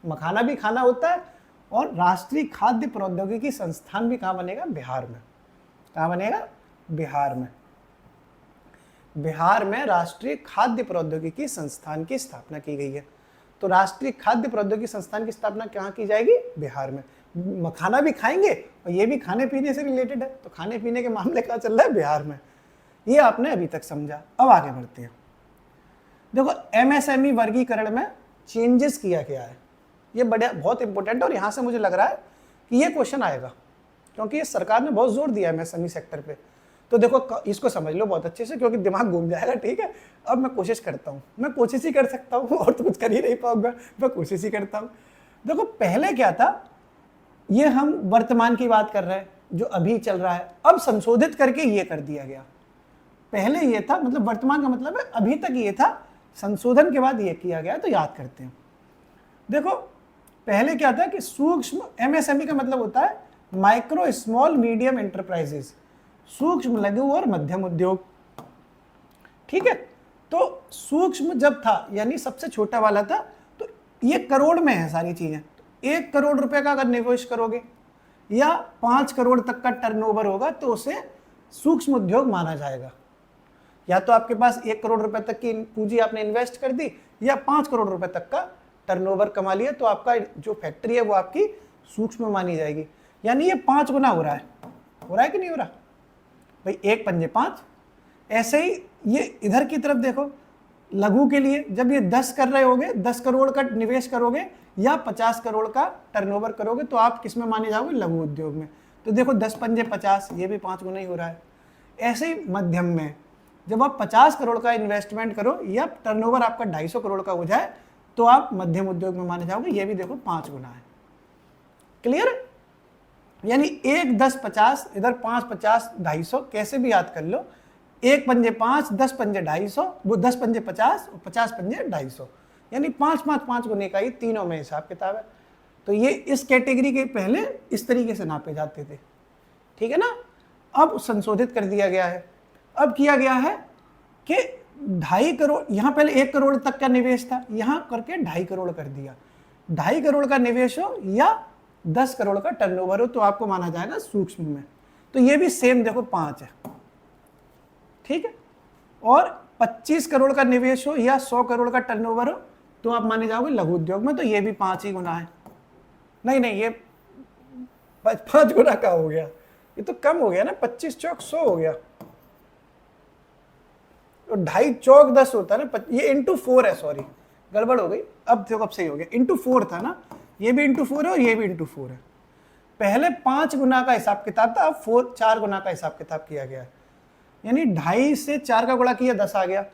मखाना भी खाना होता है, और राष्ट्रीय खाद्य प्रौद्योगिकी संस्थान भी कहाँ बनेगा, बिहार में। कहाँ बनेगा, बिहार में। बिहार में राष्ट्रीय खाद्य प्रौद्योगिकी संस्थान की स्थापना की गई है। तो राष्ट्रीय खाद्य प्रौद्योगिकी संस्थान की स्थापना कहाँ की जाएगी, बिहार में। मखाना भी खाएंगे और ये भी खाने पीने से रिलेटेड है, तो खाने पीने के मामले कहाँ चल रहा है, बिहार में। ये आपने अभी तक समझा। अब आगे बढ़ते हैं। देखो एमएसएमई वर्गीकरण में चेंजेस किया गया है, ये बढ़िया बहुत इंपॉर्टेंट है, और यहाँ से मुझे लग रहा है कि ये क्वेश्चन आएगा, क्योंकि ये सरकार ने बहुत जोर दिया है एमएसएमई सेक्टर पे। तो देखो इसको समझ लो बहुत अच्छे से, क्योंकि दिमाग घूम जाएगा, ठीक है। अब मैं कोशिश करता हूँ, मैं कोशिश ही कर सकता हूँ और तो कुछ कर ही नहीं पाऊंगा, मैं कोशिश ही करता हूँ। देखो पहले क्या था, ये हम वर्तमान की बात कर रहे हैं जो अभी चल रहा है, अब संशोधित करके ये कर दिया गया। पहले ये था, मतलब वर्तमान का मतलब है अभी तक ये था, संशोधन के बाद ये किया गया। तो याद करते हैं। देखो पहले क्या था कि सूक्ष्म, एमएसएमई का मतलब होता है माइक्रो स्मॉल मीडियम एंटरप्राइजेस, सूक्ष्म लघु और मध्यम उद्योग, ठीक है। तो सूक्ष्म जब था यानी सबसे छोटा वाला था, तो ये करोड़ में है सारी चीजें। 1 करोड़ रुपए का अगर निवेश करोगे या 5 करोड़ तक का टर्नओवर होगा तो उसे सूक्ष्म उद्योग माना जाएगा। या तो आपके पास 1 करोड़ रुपए तक की पूंजी आपने इन्वेस्ट कर दी, या 5 करोड़ रुपए तक का टर्नओवर कमा लिया, तो आपका जो फैक्ट्री है वो आपकी सूक्ष्म मानी जाएगी। यानी ये 5 गुना हो रहा है कि नहीं हो रहा भाई, 1 पंजे 5। ऐसे ही ये इधर की तरफ देखो, लघु के लिए जब ये 10 कर रहे होगे, 10 करोड़ का निवेश करोगे या 50 करोड़ का टर्नओवर करोगे, तो आप किस में माने जाओगे, लघु उद्योग में। तो देखो 10 पंजे 50, ये भी 5 गुना ही हो रहा है। ऐसे ही मध्यम में जब आप 50 करोड़ का इन्वेस्टमेंट करो या टर्नओवर आपका 250 करोड़ का हो जाए, तो आप मध्यम उद्योग में माने जाओगे, ये भी देखो 5 गुना है। क्लियर? यानी 1 10 50, इधर 5 50 250, कैसे भी याद कर लो। 1 पंजे 5, 10 पंजे 250, वो 10 पंजे 50 और 50 पंजे 250, यानी 5 गुने का ही तीनों में हिसाब किताब है। तो ये इस कैटेगरी के पहले इस तरीके से नापे जाते थे, ठीक है ना। अब संशोधित कर दिया गया है। अब किया गया है कि 2.5 करोड़, यहाँ पहले 1 करोड़ तक का निवेश था, यहाँ करके 2.5 करोड़ कर दिया। 2.5 करोड़ का निवेश हो या 10 करोड़ का टर्नओवर हो तो आपको माना जाएगा सूक्ष्म में। तो ये भी सेम देखो 5 है, ठीक है। और 25 करोड़ का निवेश हो या 100 करोड़ का टर्नओवर हो तो आप माने जाओगे लघु उद्योग में, तो ये भी 5 ही गुना है। नहीं नहीं, ये 5 गुना का हो गया, ये तो कम हो गया ना, 25 चौक 100 हो गया, तो 2.5 चौक 10 होता है ना, ये इंटू 4 है, सॉरी गड़बड़ हो गई, अब देखो अब सही हो गया, इंटू 4 था ना, ये भी इंटू 4 है और ये भी इंटू 4 है। पहले 5 गुना का हिसाब किताब था, अब 4 गुना का हिसाब किताब किया गया है, यानी 2.5 से 4 का गुणा किया 10 आ गया,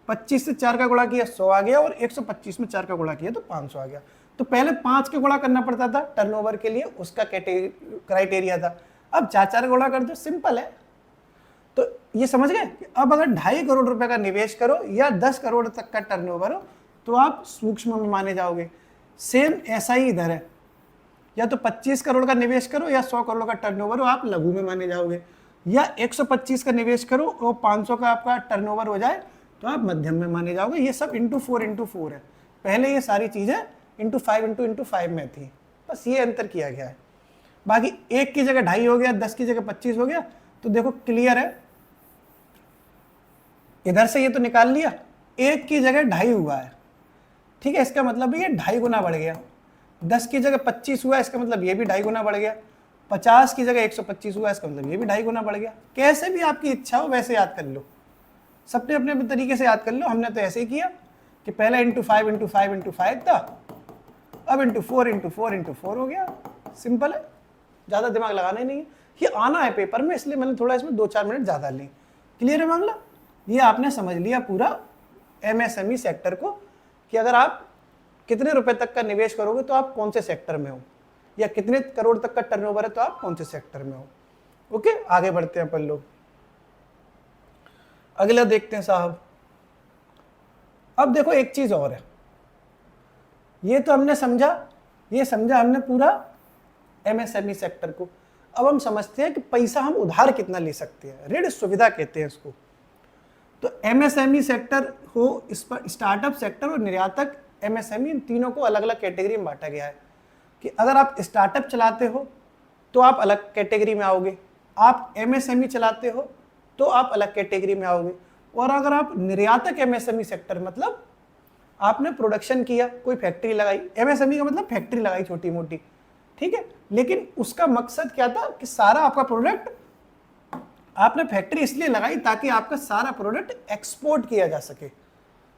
25 से 4 का गुणा किया 100 आ गया, और 125 में 4 का गुणा किया तो 500 आ गया। तो पहले 5 के गुणा करना पड़ता था टर्नओवर के लिए, उसका क्राइटेरिया था, अब 4 गुणा कर दो, सिंपल है। तो ये समझ गए कि अब अगर 2.5 करोड़ रुपए का निवेश करो या 10 करोड़ तक का टर्नओवर हो तो आप सूक्ष्म में माने जाओगे। सेम ऐसा ही इधर है, या तो 25 करोड़ का निवेश करो या 100 करोड़ का टर्नओवर हो, आप लघु में माने जाओगे, या 125 का निवेश करो और 500 का आपका टर्नओवर हो जाए तो आप मध्यम में माने जाओगे। ये सब इंटू 4 है, पहले ये सारी चीजें इंटू 5 में थी, बस ये अंतर किया गया है। बाकी 1 की जगह 2.5 हो गया, 10 की जगह 25 हो गया, तो देखो क्लियर है, इधर से ये तो निकाल लिया, 1 की जगह 2.5 हुआ है, ठीक है, इसका मतलब ये 2.5 गुना बढ़ गया। 10 की जगह 25 हुआ, इसका मतलब ये भी 2.5 गुना बढ़ गया। 50 की जगह 125 हुआ, इसका मतलब ये भी 2.5 गुना बढ़ गया। कैसे भी आपकी इच्छा हो वैसे याद कर लो, सबने अपने अपने तरीके से याद कर लो। हमने तो ऐसे ही किया कि पहले इंटू 5 था, अब इंटू 4 हो गया, सिंपल है, ज़्यादा दिमाग लगाना ही नहीं है। ये आना है पेपर में, इसलिए मैंने थोड़ा इसमें 2-4 मिनट ज़्यादा ली। क्लियर है मामला? ये आपने समझ लिया पूरा एमएसएमई सेक्टर को, कि अगर आप कितने रुपए तक का निवेश करोगे तो आप कौन से सेक्टर में हो, या कितने करोड़ तक का टर्नओवर है तो आप कौन से सेक्टर में हो। ओके, आगे बढ़ते हैं अपन लोग, अगला देखते हैं साहब। अब देखो एक चीज और है, ये तो हमने समझा, ये समझा हमने पूरा एमएसएमई सेक्टर को। अब हम समझते हैं कि पैसा हम उधार कितना ले सकते हैं, ऋण सुविधा कहते हैं इसको। तो एमएसएमई सेक्टर हो, इस पर स्टार्टअप सेक्टर और निर्यातक एमएसएमई, इन तीनों को अलग अलग कैटेगरी में बांटा गया है। कि अगर आप स्टार्टअप चलाते हो तो आप अलग कैटेगरी में आओगे, आप एमएसएमई चलाते हो तो आप अलग कैटेगरी में आओगे, और अगर आप निर्यातक एमएसएमई सेक्टर, मतलब आपने प्रोडक्शन किया, कोई फैक्ट्री लगाई, एमएसएमई का मतलब फैक्ट्री लगाई छोटी मोटी, ठीक है, लेकिन उसका मकसद क्या था कि सारा आपका प्रोडक्ट, आपने फैक्ट्री इसलिए लगाई ताकि आपका सारा प्रोडक्ट एक्सपोर्ट किया जा सके।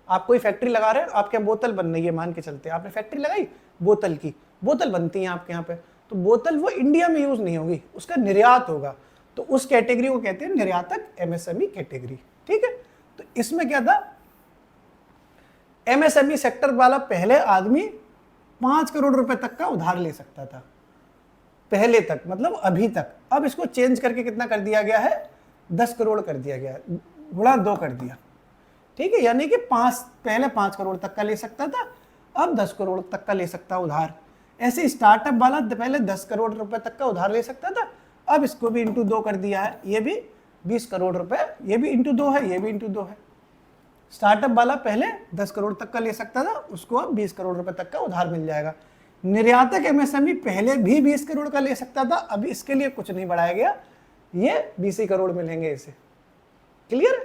आप कोई फैक्ट्री लगा रहे हैं, आपके यहाँ बोतल बन रही है, मान के चलते हैं आपने फैक्ट्री लगाई बोतल की, बोतल बनती है आपके यहाँ पे, तो बोतल वो इंडिया में यूज नहीं होगी, उसका निर्यात होगा, तो उस कैटेगरी को कहते हैं निर्यातक एमएसएमई कैटेगरी, ठीक है। तो इसमें क्या था, एमएसएमई सेक्टर वाला पहले आदमी 5 करोड़ रुपए तक का उधार ले सकता था, पहले तक, मतलब अभी तक। अब इसको चेंज करके कितना कर दिया गया है, 10 करोड़ कर दिया गया है, गुणा 2 कर दिया, ठीक है, यानी कि पहले 5 करोड़ तक का ले सकता था, अब 10 करोड़ तक का ले सकता उधार। ऐसे स्टार्टअप वाला पहले 10 करोड़ रुपए तक का उधार ले सकता था, अब इसको भी इंटू 2 कर दिया है, ये भी 20 करोड़ रुपए, ये भी इंटू 2 है, ये भी इंटू 2 है। स्टार्टअप वाला पहले 10 करोड़ तक का ले सकता था, उसको अब 20 करोड़ रुपए तक का उधार मिल जाएगा। निर्यातक एमएसएमई पहले भी 20 करोड़ का ले सकता था, अभी इसके लिए कुछ नहीं बढ़ाया गया, ये 20 ही करोड़ मिलेंगे इसे। क्लियर?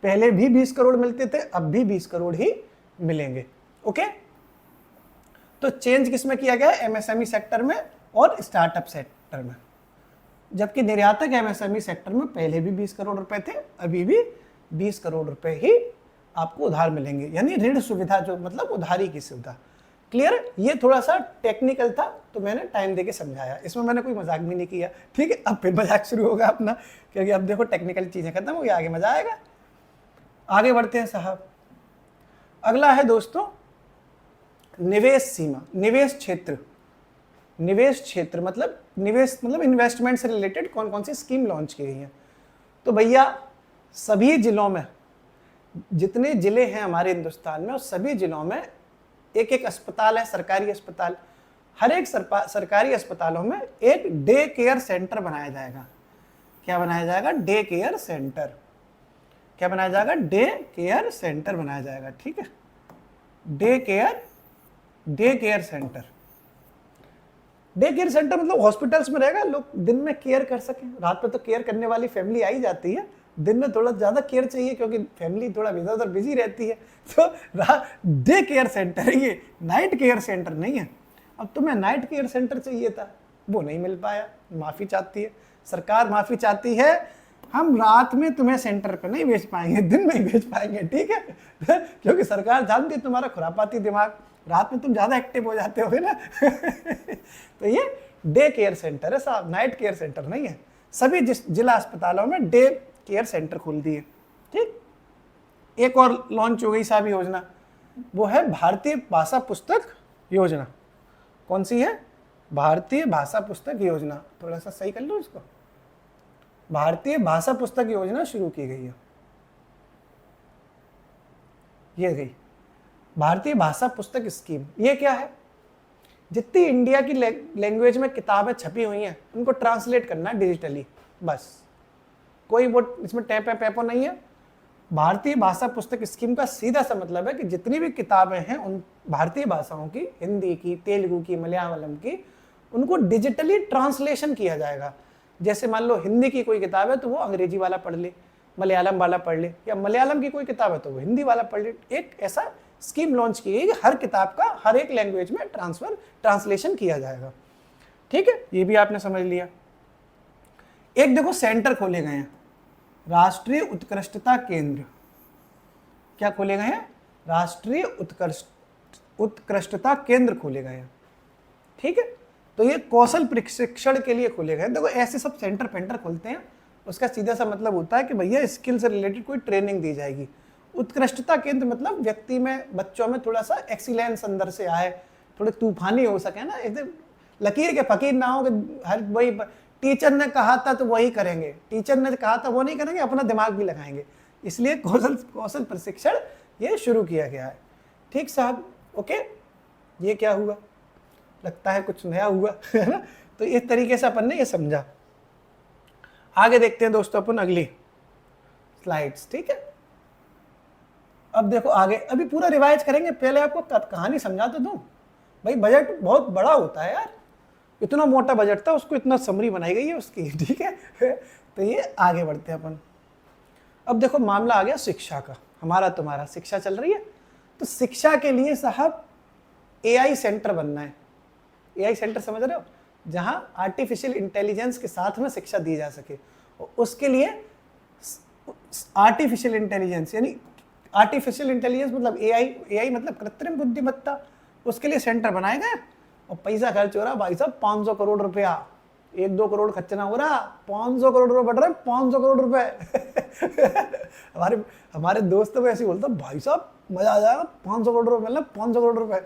पहले भी 20 करोड़ मिलते थे, अब भी 20 करोड़ ही मिलेंगे। ओके, तो चेंज किसमें किया गया, एमएसएमई सेक्टर में और स्टार्टअप सेक्टर में। जबकि निर्यातक एमएसएमई सेक्टर में पहले भी 20 करोड़ रुपए थे, अभी भी 20 करोड़ रुपए ही आपको उधार मिलेंगे, यानी ऋण सुविधा, जो मतलब उधारी की सुविधा। क्लियर? ये थोड़ा सा टेक्निकल था तो मैंने टाइम देके समझाया, इसमें मैंने कोई मजाक भी नहीं किया, ठीक है। अब फिर मजाक शुरू होगा अपना, क्योंकि अब देखो टेक्निकल चीजें खत्म हो गई, आगे मजा आएगा। आगे बढ़ते हैं साहब, अगला है दोस्तों निवेश सीमा, निवेश क्षेत्र। निवेश क्षेत्र मतलब निवेश, मतलब इन्वेस्टमेंट से रिलेटेड कौन कौन सी स्कीम लॉन्च की गई है। तो भैया सभी जिलों में, जितने जिले हैं हमारे हिंदुस्तान में, उस सभी जिलों में एक एक अस्पताल है, सरकारी अस्पताल। हर एक सरकारी अस्पतालों में एक डे केयर सेंटर बनाया जाएगा। क्या बनाया जाएगा? Day care centre. क्या बनाया जाएगा? डे केयर सेंटर बनाया जाएगा, ठीक है। Day care centre. Day care centre मतलब हॉस्पिटल्स में रहेगा, लोग दिन में केयर कर सकें, रात में तो केयर करने वाली फैमिली आई जाती है, दिन में थोड़ा ज़्यादा केयर चाहिए क्योंकि फैमिली थोड़ा इधर उधर बिजी रहती है, तो डे केयर सेंटर है ये, नाइट केयर सेंटर नहीं है। अब तुम्हें नाइट केयर सेंटर चाहिए था, वो नहीं मिल पाया, माफ़ी चाहती है सरकार, माफ़ी चाहती है, हम रात में तुम्हें सेंटर पर नहीं भेज पाएंगे, दिन में ही भेज पाएंगे, ठीक है क्योंकि सरकार जानती है तुम्हारा खुरापाती दिमाग, रात में तुम ज़्यादा एक्टिव हो जाते हो ना तो ये डे केयर सेंटर है साहब, नाइट केयर सेंटर नहीं है। सभी जिला अस्पतालों में डे केयर सेंटर खोल दिए। ठीक, एक और लॉन्च हो गई साहब योजना, वो है भारतीय भाषा पुस्तक योजना। कौन सी है? भारतीय भाषा पुस्तक योजना। थोड़ा सा सही कर लो इसको, भारतीय भाषा पुस्तक योजना शुरू की गई है। ये गई भारतीय भाषा पुस्तक स्कीम। ये क्या है? जितनी इंडिया की लैंग्वेज में किताबें छपी हुई हैं उनको ट्रांसलेट करना है डिजिटली, बस। कोई वो इसमें टैप पैपो नहीं है। भारतीय भाषा पुस्तक स्कीम का सीधा सा मतलब है कि जितनी भी किताबें हैं उन भारतीय भाषाओं की, हिंदी की, तेलुगु की, मलयालम की, उनको डिजिटली ट्रांसलेशन किया जाएगा। जैसे मान लो हिंदी की कोई किताब है तो वो अंग्रेजी वाला पढ़ ले, मलयालम वाला पढ़ ले, या मलयालम की कोई किताब है तो वो हिंदी वाला पढ़ ले। एक ऐसा स्कीम लॉन्च की गई कि हर किताब का हर एक लैंग्वेज में ट्रांसलेशन किया जाएगा। ठीक है, ये भी आपने समझ लिया। एक देखो सेंटर खोले गए हैं, राष्ट्रीय उत्कृष्टता केंद्र। क्या खोले गए हैं? राष्ट्रीय उत्कृष्टता केंद्र खोले गए हैं। ठीक है, तो ये कौशल प्रशिक्षण के लिए खोले गए। देखो ऐसे सब सेंटर पेंटर खोलते हैं, उसका सीधा सा मतलब होता है कि भैया स्किल से रिलेटेड कोई ट्रेनिंग दी जाएगी। उत्कृष्टता केंद्र मतलब व्यक्ति में, बच्चों में थोड़ा सा एक्सीलेंस अंदर से आए, थोड़े तूफानी हो सके ना, एकदम लकीर के फकीर ना हो कि हर वही टीचर ने कहा था तो वही करेंगे, टीचर ने कहा था वो नहीं करेंगे, अपना दिमाग भी लगाएंगे। इसलिए कौशल प्रशिक्षण ये शुरू किया गया है। ठीक साहब, ओके। ये क्या हुआ? लगता है कुछ नया हुआ है ना। तो इस तरीके से अपन ने ये समझा। आगे देखते हैं दोस्तों अपन अगली स्लाइड्स। ठीक है, अब देखो आगे, अभी पूरा रिवाइज करेंगे, पहले आपको कहानी समझा तो दूं। भाई बजट बहुत बड़ा होता है यार, इतना मोटा बजट था, उसको इतना समरी बनाई गई है उसकी। ठीक है तो ये आगे बढ़ते हैं अपन। अब देखो मामला आ गया शिक्षा का, हमारा तुम्हारा शिक्षा चल रही है, तो शिक्षा के लिए साहब एआई सेंटर बनना है। एआई सेंटर समझ रहे हो? जहां आर्टिफिशियल इंटेलिजेंस के साथ में शिक्षा दी जा सके। और उसके लिए आर्टिफिशियल इंटेलिजेंस यानी आर्टिफिशियल इंटेलिजेंस मतलब एआई मतलब कृत्रिम बुद्धिमत्ता, उसके लिए सेंटर बनाए गए। और पैसा खर्च हो रहा भाई साहब 500 करोड़ रुपया, 1-2 करोड़ खर्चना हो रहा, 500 करोड़ रुपए बढ़ रहे, 500 करोड़ रुपए हमारे दोस्त तो ऐसे बोलते भाई साहब मजा आ जाएगा, 500 करोड़ रुपए मिलना, 500 करोड़ रुपए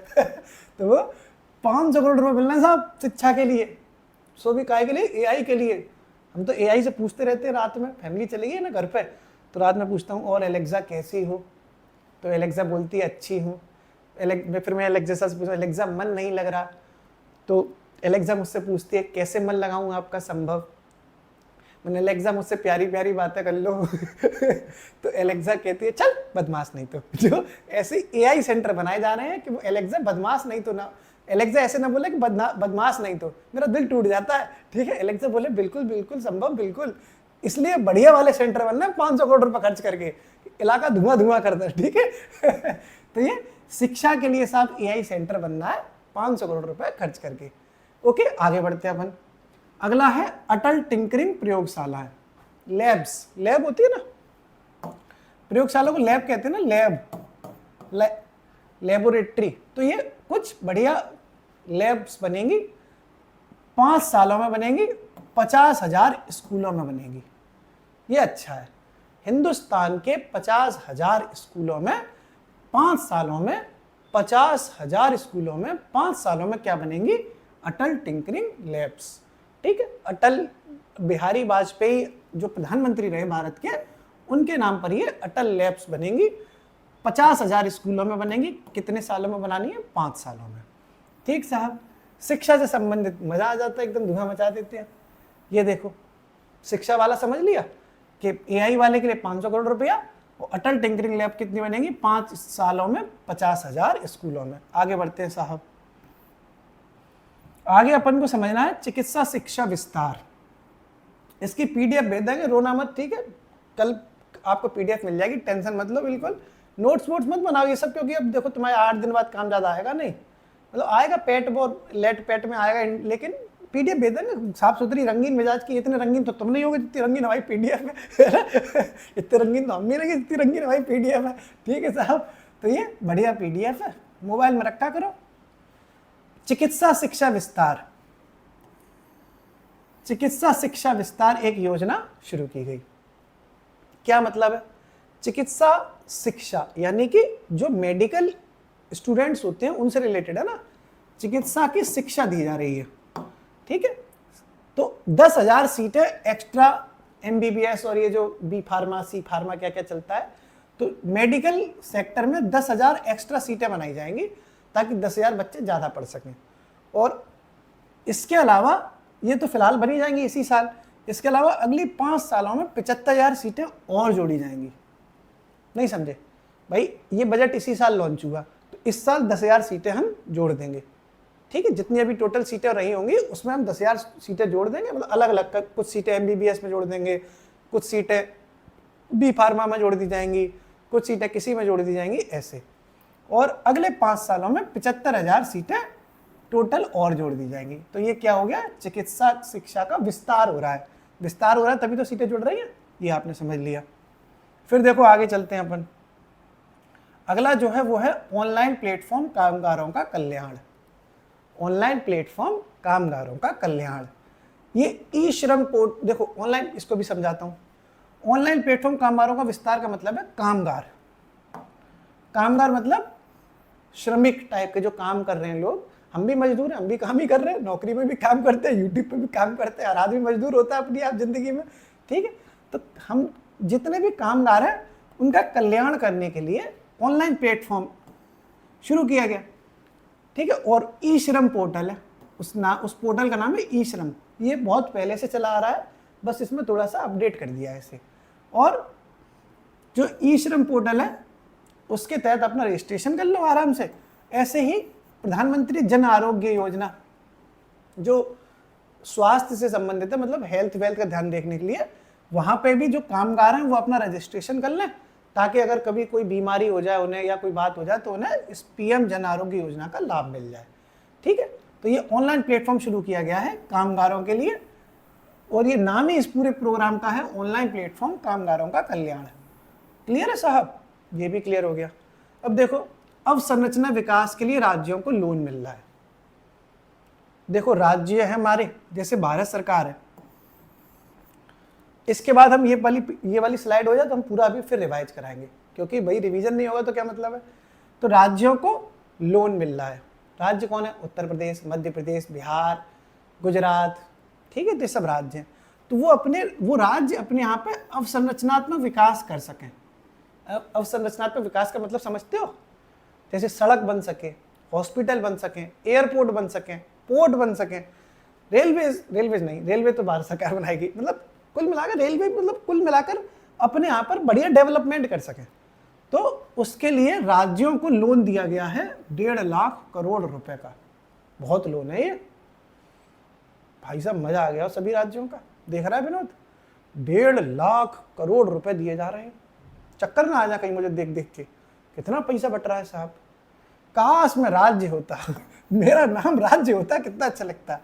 तो वो 500 करोड़ रुपए मिलना है साहब शिक्षा के लिए। सो भी काय के लिए? एआई के लिए। हम तो एआई से पूछते रहते हैं रात में, फैमिली चली गई ना घर पे, तो रात में पूछता हूँ और एलेक्सा कैसी हो, तो एलेक्सा बोलती है अच्छी हूँ। फिर मैं एलेक्सा से पूछा एलेक्सा मन नहीं लग रहा, तो एलेक्सा मुझसे पूछती है कैसे मन लगाऊं आपका संभव। मैंने एलेक्सा मुझसे प्यारी प्यारी बातें कर लो तो एलेक्सा कहती है चल बदमाश नहीं तो। जो ऐसे एआई सेंटर बनाए जा रहे हैं कि वो एलेक्सा बदमाश नहीं तो ना, एलेक्सा ऐसे ना बोले कि बदमाश नहीं तो, मेरा दिल टूट जाता है। ठीक है, एलेक्सा बोले बिल्कुल बिल्कुल संभव बिल्कुल। इसलिए बढ़िया वाले सेंटर बनना है 500 करोड़ रुपए खर्च करके, इलाका धुआं धुआं करता है। ठीक है तो ये शिक्षा के लिए साहब एआई सेंटर बनना है 500 करोड़ रुपए खर्च करके। ओके, आगे बढ़ते हैं अपन। अगला है अटल टिंकरिंग प्रयोगशाला है, लैब्स। लैब होती है ना, प्रयोगशाला को लैब कहते हैं ना, लेबोरेटरी। तो ये कुछ बढ़िया लैब्स बनेंगी, 5 सालों में बनेंगी, 50,000 स्कूलों में बनेगी। ये अच्छा है, हिंदुस्तान के 50,000 स्कूलों में 5 सालों में, 50,000 स्कूलों में 5 सालों में क्या बनेंगी? अटल टिंकरिंग लैब्स। ठीक है, अटल बिहारी वाजपेयी जो प्रधानमंत्री रहे भारत के, उनके नाम पर ये अटल लैब्स बनेंगी। 50,000 स्कूलों में बनेंगी। कितने सालों में बनानी है? 5 सालों में। ठीक साहब, शिक्षा से संबंधित मजा आ जाता है, एकदम धुआं मचा देते हैं। ये देखो शिक्षा वाला समझ लिया कि एआई वाले के लिए 500 करोड़ रुपया, और अटल टिंकरिंग लैब कितनी बनेगी? 5 सालों में 50,000 स्कूलों में। आगे बढ़ते हैं साहब। आगे अपन को समझना है चिकित्सा शिक्षा विस्तार। इसकी पीडीएफ भेज देंगे, रोना मत। ठीक है, कल आपको PDF मिल जाएगी, टेंशन मत लो बिल्कुल। नोट्स वोट्स मत बनाओ ये सब, क्योंकि अब देखो तुम्हारे 8 दिन बाद काम ज़्यादा आएगा नहीं, मतलब आएगा पेट और लेट पेट में आएगा, लेकिन PDF भेज देना साफ सुथरी रंगीन मिजाज की। इतने रंगीन तो तुम नहीं होगे जितनी रंगीन हमारी PDF है। इतने रंगीन तो हम नहीं लगे जितनी रंगीन हमारी PDF है। ठीक है साहब, तो ये बढ़िया PDF है, मोबाइल में रखा करो। चिकित्सा शिक्षा विस्तार, चिकित्सा शिक्षा विस्तार एक योजना शुरू की गई। क्या मतलब है? चिकित्सा शिक्षा यानी कि जो मेडिकल स्टूडेंट्स होते हैं उनसे रिलेटेड है ना, चिकित्सा की शिक्षा दी जा रही है। ठीक है, तो 10,000 सीटें एक्स्ट्रा MBBS और ये जो B फार्मा C फार्मा क्या क्या चलता है, तो मेडिकल सेक्टर में 10,000 एक्स्ट्रा सीटें बनाई जाएंगी ताकि 10,000 बच्चे ज़्यादा पढ़ सकें। और इसके अलावा ये तो फिलहाल बनी जाएंगी इसी साल, इसके अलावा अगली 5 सालों में 75,000 सीटें और जोड़ी जाएंगी। नहीं समझे भाई, ये बजट इसी साल लॉन्च हुआ, तो इस साल 10,000 सीटें हम जोड़ देंगे। ठीक है, जितनी अभी टोटल सीटें रही होंगी उसमें हम 10,000 सीटें जोड़ देंगे, मतलब अलग अलग कर, कुछ सीटें MBBS में जोड़ देंगे, कुछ सीटें B फार्मा में जोड़ दी जाएंगी, कुछ सीटें किसी में जोड़ दी जाएंगी, ऐसे। और अगले 5 सालों में 75,000 सीटें टोटल और जोड़ दी जाएंगी। तो ये क्या हो गया? चिकित्सा शिक्षा का विस्तार हो रहा है। विस्तार हो रहा है तभी तो सीटें जुड़ रही हैं, ये आपने समझ लिया। फिर देखो आगे चलते हैं अपन। अगला जो है वो है ऑनलाइन प्लेटफॉर्म कामगारों का कल्याण। ऑनलाइन प्लेटफॉर्म कामगारों का कल्याण, ये ई श्रम पोर्ट, देखो ऑनलाइन, इसको भी समझाता हूँ। ऑनलाइन प्लेटफॉर्म कामगारों का विस्तार का मतलब है कामगार। कामगार मतलब श्रमिक टाइप के जो काम कर रहे हैं लोग। हम भी मजदूर हैं, हम भी काम ही कर रहे हैं, नौकरी में भी काम करते हैं, यूट्यूब पे भी काम करते हैं, हर आदमी मजदूर होता है अपनी आप जिंदगी में। ठीक है, तो हम जितने भी कामगार हैं उनका कल्याण करने के लिए ऑनलाइन प्लेटफॉर्म शुरू किया गया। ठीक है, और ई श्रम पोर्टल है, उस पोर्टल का नाम है ई श्रम। ये बहुत पहले से चला आ रहा है, बस इसमें थोड़ा सा अपडेट कर दिया है इसे। और जो ई श्रम पोर्टल है उसके तहत अपना रजिस्ट्रेशन कर लो आराम से। ऐसे ही प्रधानमंत्री जन आरोग्य योजना जो स्वास्थ्य से संबंधित है, मतलब हेल्थ वेल्थ का ध्यान देखने के लिए, वहाँ पे भी जो कामगार हैं वो अपना रजिस्ट्रेशन कर लें, ताकि अगर कभी कोई बीमारी हो जाए उन्हें या कोई बात हो जाए तो उन्हें इस PM जन आरोग्य योजना का लाभ मिल जाए। ठीक है, तो ये ऑनलाइन प्लेटफॉर्म शुरू किया गया है कामगारों के लिए, और ये नाम ही इस पूरे प्रोग्राम का है ऑनलाइन प्लेटफॉर्म कामगारों का कल्याण। क्लियर है साहब? ये भी क्लियर हो गया। अब देखो, अवसंरचना विकास के लिए राज्यों को लोन मिल रहा है। देखो राज्य है हमारे, जैसे भारत सरकार है। इसके बाद हम ये वाली स्लाइड हो जाए तो हम पूरा अभी फिर रिवाइज कराएंगे, क्योंकि भाई रिवीजन नहीं होगा तो क्या मतलब है। तो राज्यों को लोन मिल रहा है। राज्य कौन है? उत्तर प्रदेश, मध्य प्रदेश, बिहार, गुजरात। ठीक है, तो सब राज्य हैं। तो वो राज्य अपने यहाँ पे अवसंरचनात्मक विकास कर सकें। अवसंरचनात्मक विकास का मतलब समझते हो? जैसे सड़क बन सके, हॉस्पिटल बन सकें, एयरपोर्ट बन सकें, पोर्ट बन सकें, रेलवे तो भारत सरकार बनाएगी, मतलब कुल मिलाकर रेलवे, मतलब कुल मिलाकर अपने यहाँ पर बढ़िया डेवलपमेंट कर सकें। तो उसके लिए राज्यों को लोन दिया गया है 1.5 लाख करोड़ रुपए का। बहुत लोन है ये भाई साहब, मजा आ गया सभी राज्यों का। देख रहा है विनोद, 1.5 लाख करोड़ रुपए दिए जा रहे हैं। चक्कर ना आ जा कहीं मुझे देख देख के, कितना पैसा बट रहा है साहब। काश में राज्य होता, मेरा नाम राज्य होता, कितना अच्छा लगता।